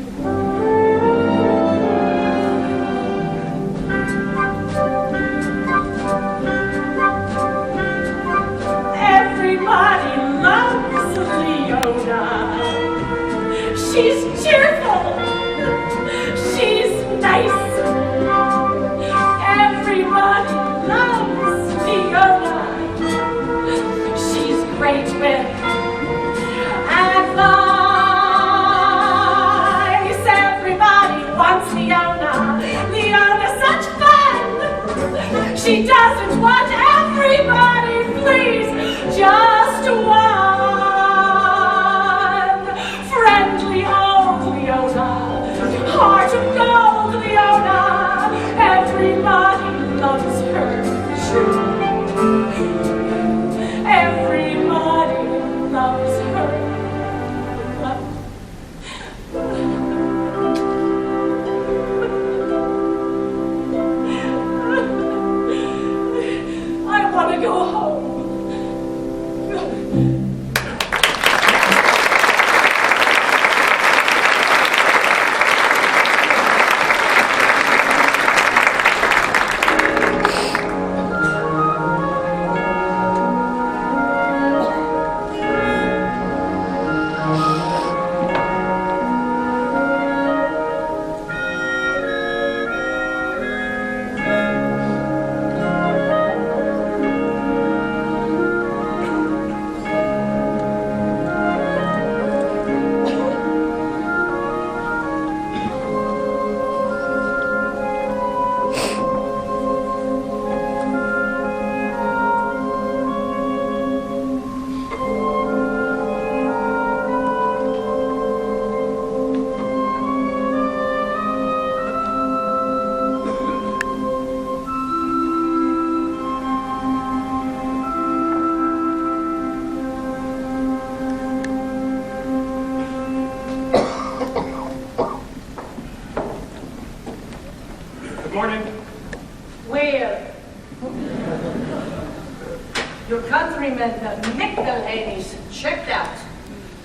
Everybody loves Leona. She's cheerful. She's nice. Everybody loves Leona. She's great with advice. Everybody wants Leona. Leona's such fun. She doesn't want everybody, please, just one. Friendly old Leona. Heart of gold, Leona. Everybody loves her. True. Everybody loves her. I want to go home.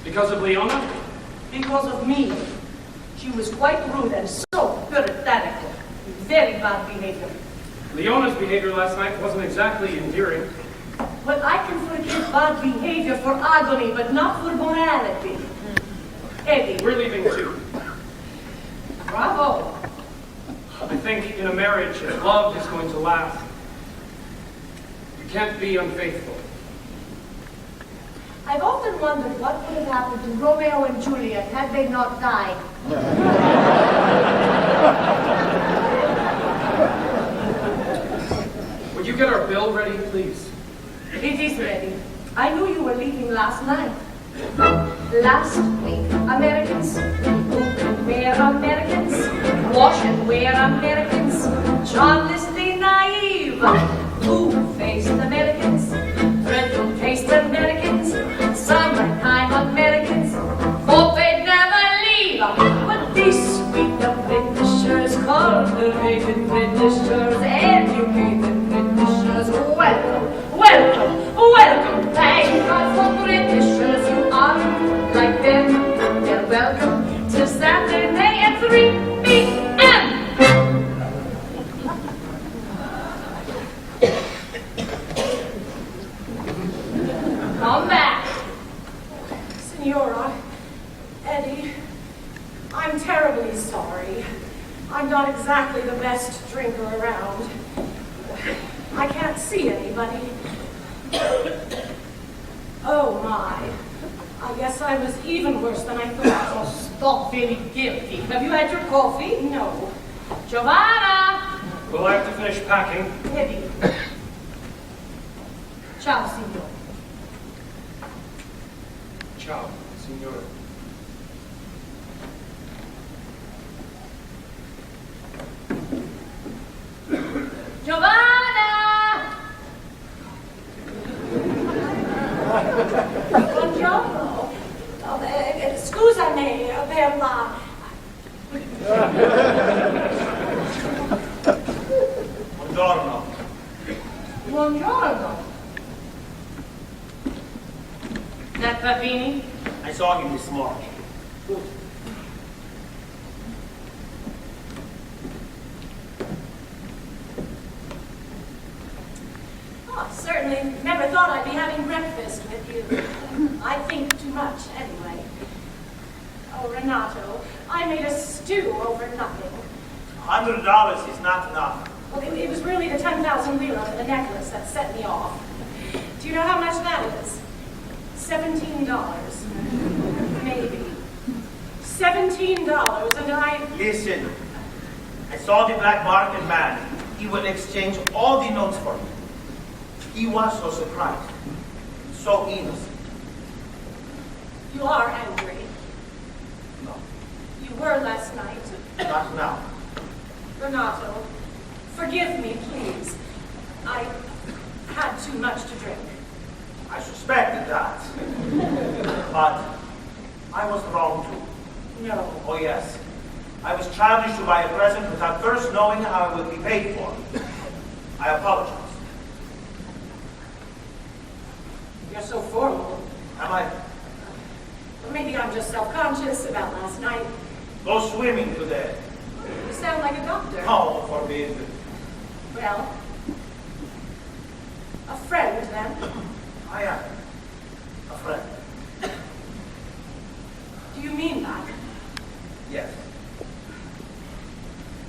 Because of Leona? Because of me. She was quite rude and so puritanical. Very bad behavior. Leona's behavior last night wasn't exactly endearing. Well, I can forgive bad behavior for agony, but not for morality. Eddie. We're leaving too. Bravo. I think in a marriage, if love is going to last, you can't be unfaithful. I've often wondered what would have happened to Romeo and Juliet had they not died. Would you get our bill ready, please? It is ready. I knew you were leaving last night. Last week, Americans, we're Americans, wash and wear Americans, childlessly naive, two-faced Americans, dreadful-faced Americans, summertime Americans, hope they'd never leave. But these sweet Britishers, cultivated Britishers, educated Britishers, welcome, welcome, welcome. Thank God for Britishers, you are like them. They're welcome to Saturday at 3 p.m. Come back. Senora, Eddie, I'm terribly sorry. I'm not exactly the best drinker around. I can't see anybody. Oh my. I guess I was even worse than I thought. Oh, stop feeling guilty. Have you had your coffee? No. Giovanna! Well, I have to finish packing. Eddie. Ciao, signor. Ciao, signore. Giovanna! Buongiorno. Scusami per la... Buongiorno. Buongiorno. That Papini? I saw him this morning. Oh, certainly never thought I'd be having breakfast with you. I think too much, anyway. Oh, Renato, I made a stew over nothing. $100 is not enough. Well, it was really the 10,000 lira for the necklace that set me off. Do you know how much that is? $17. Maybe. $17, and I... Listen, I saw the black market man. He would exchange all the notes for me. He was so surprised, so innocent. You are angry. No, You were last night. not now. Renato, forgive me, please. I had too much to drink. I suspected that. But I was wrong too. No. Oh yes. I was childish to buy a present without first knowing how it would be paid for. I apologize. You're so formal. Am I? Or maybe I'm just self-conscious about last night. Go swimming today. You sound like a doctor. Oh, forbid. Well, a friend, then. I am a friend. Do you mean that? Yes.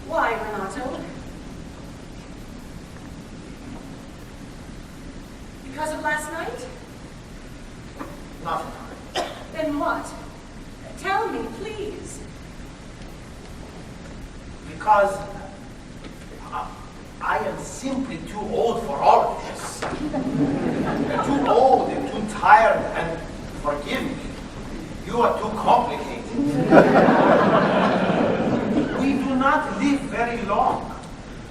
Why, Renato? Because of last night? Nothing. Then what? Tell me, please. Because I am simply too old for all of this. Too old and too tired, and forgive me, you are too complicated. We do not live very long,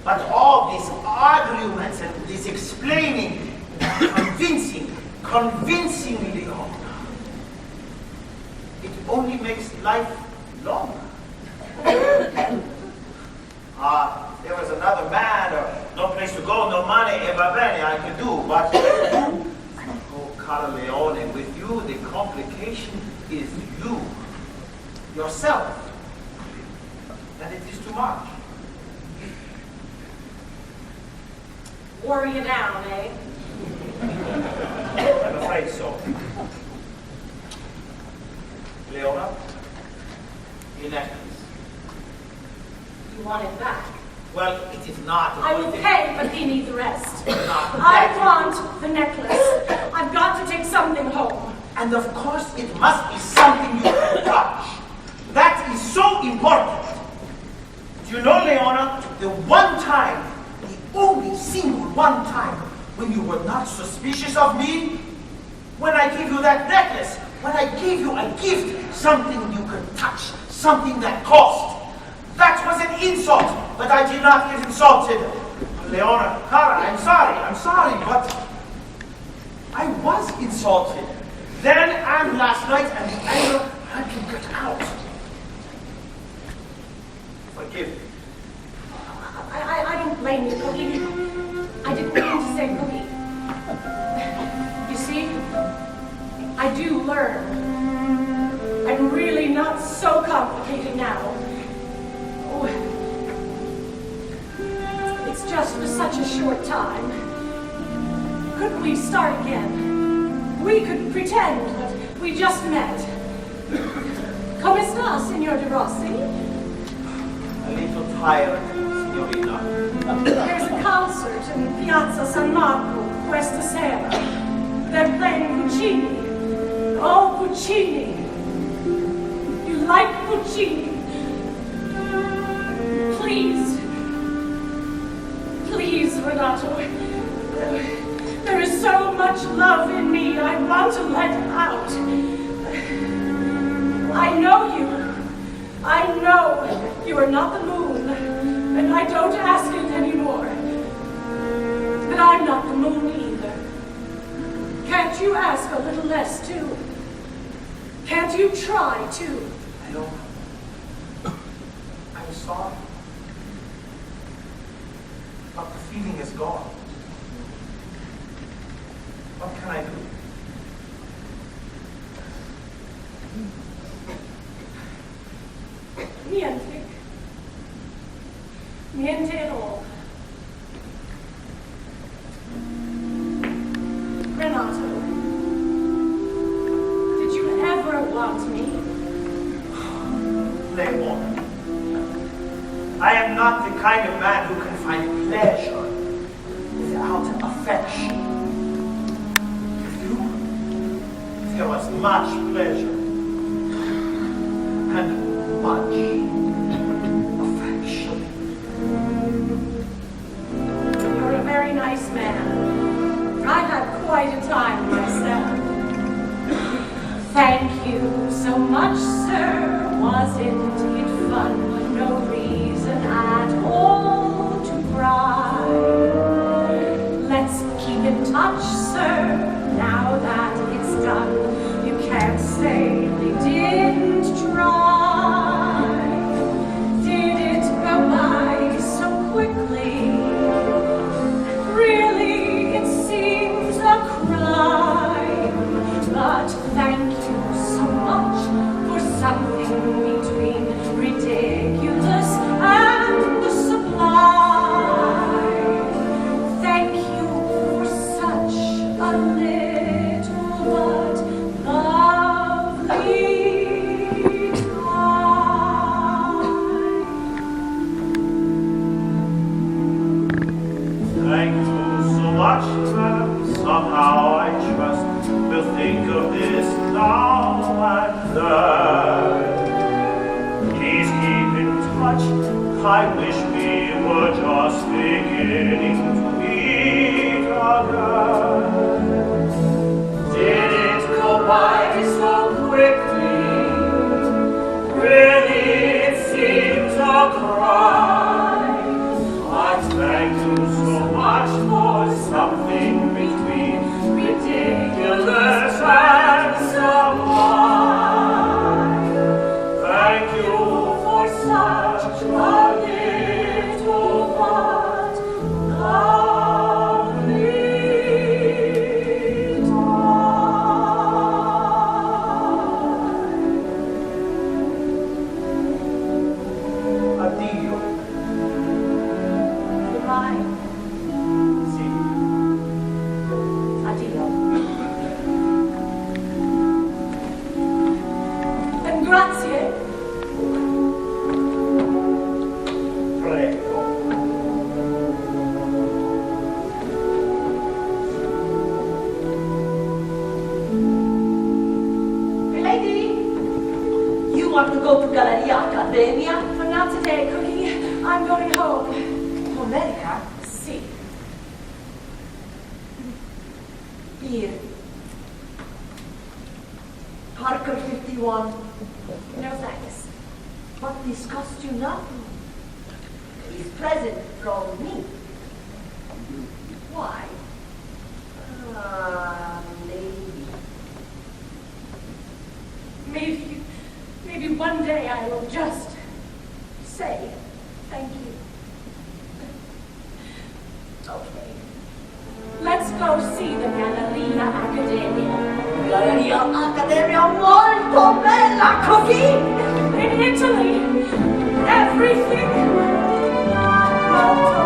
but all these arguments and this explaining, convincingly long, it only makes life longer. There was another man, or no place to go, no money, e va bene, I could do, but oh, Cara Leone, with you, the complication is you, yourself, and it is too much. Worry you down, eh? I'm afraid so. Leona, your necklace. You want it back. Well, it is not. I will pay Papini the rest. Not I that. want the necklace. I've got to take something home. And of course, it must be something you can touch. That is so important. Do you know, Leona, the one time, the only single one time, when you were not suspicious of me? When I gave you that necklace, when I gave you a gift, something you could touch, something that cost. That was an insult, but I did not get insulted. Leona, Cara, I'm sorry, but I was insulted. Then and last night, and the anger had to get out. Forgive me. I don't blame you, Cookie. I didn't mean to say Cookie. You see, I do learn. I'm really not so complicated now. Oh, it's just for such a short time. Couldn't we start again? We could pretend that we just met. Come sta, Signor De Rossi? A little tired, signorina. There's a concert in Piazza San Marco questa sera. They're playing Puccini. Oh, Puccini. You like Puccini? Please, Renato. There is so much Can't you ask a little less, too? Can't you try, too? I don't know. I'm sorry. But the feeling is gone. What can I do? Niente. Niente at all. Renato, did you ever want me? Claybourne. I am not the kind of man who can find pleasure without affection. With you, there was much pleasure and much affection. You're a very nice man. I had quite a time myself. Thank you so much, sir. Wasn't it fun? No reason at all to cry. Let's keep in touch, sir. Now that it's done, you can't say we didn't try. Did it go by so quickly? Really, it seems a crime. But thank you so much for something between ridiculous and the sublime. Thank you for such a little but lovely Thank you so much, ma'am. Somehow I trust we'll think of this now and then. Please keep in touch. I wish we were just beginning to meet again. Did it go by so quickly? Really, it seems a crime. But thank you so much for something between ridiculous and sublime. Thank you for such a little but lovely time. Addio. Goodbye. Sì. Addio. And grazie. Prego. Hey, lady. You want to go to Galleria? But not today, Cookie. I'm going home. To America? See. Here. Parker 51. No thanks. But this costume now is present from me. Why? Lady. Maybe one day I will just say thank you. Okay. Let's go see the Galleria Accademia. Galleria Accademia molto bella, Cookie! In Italy, everything molto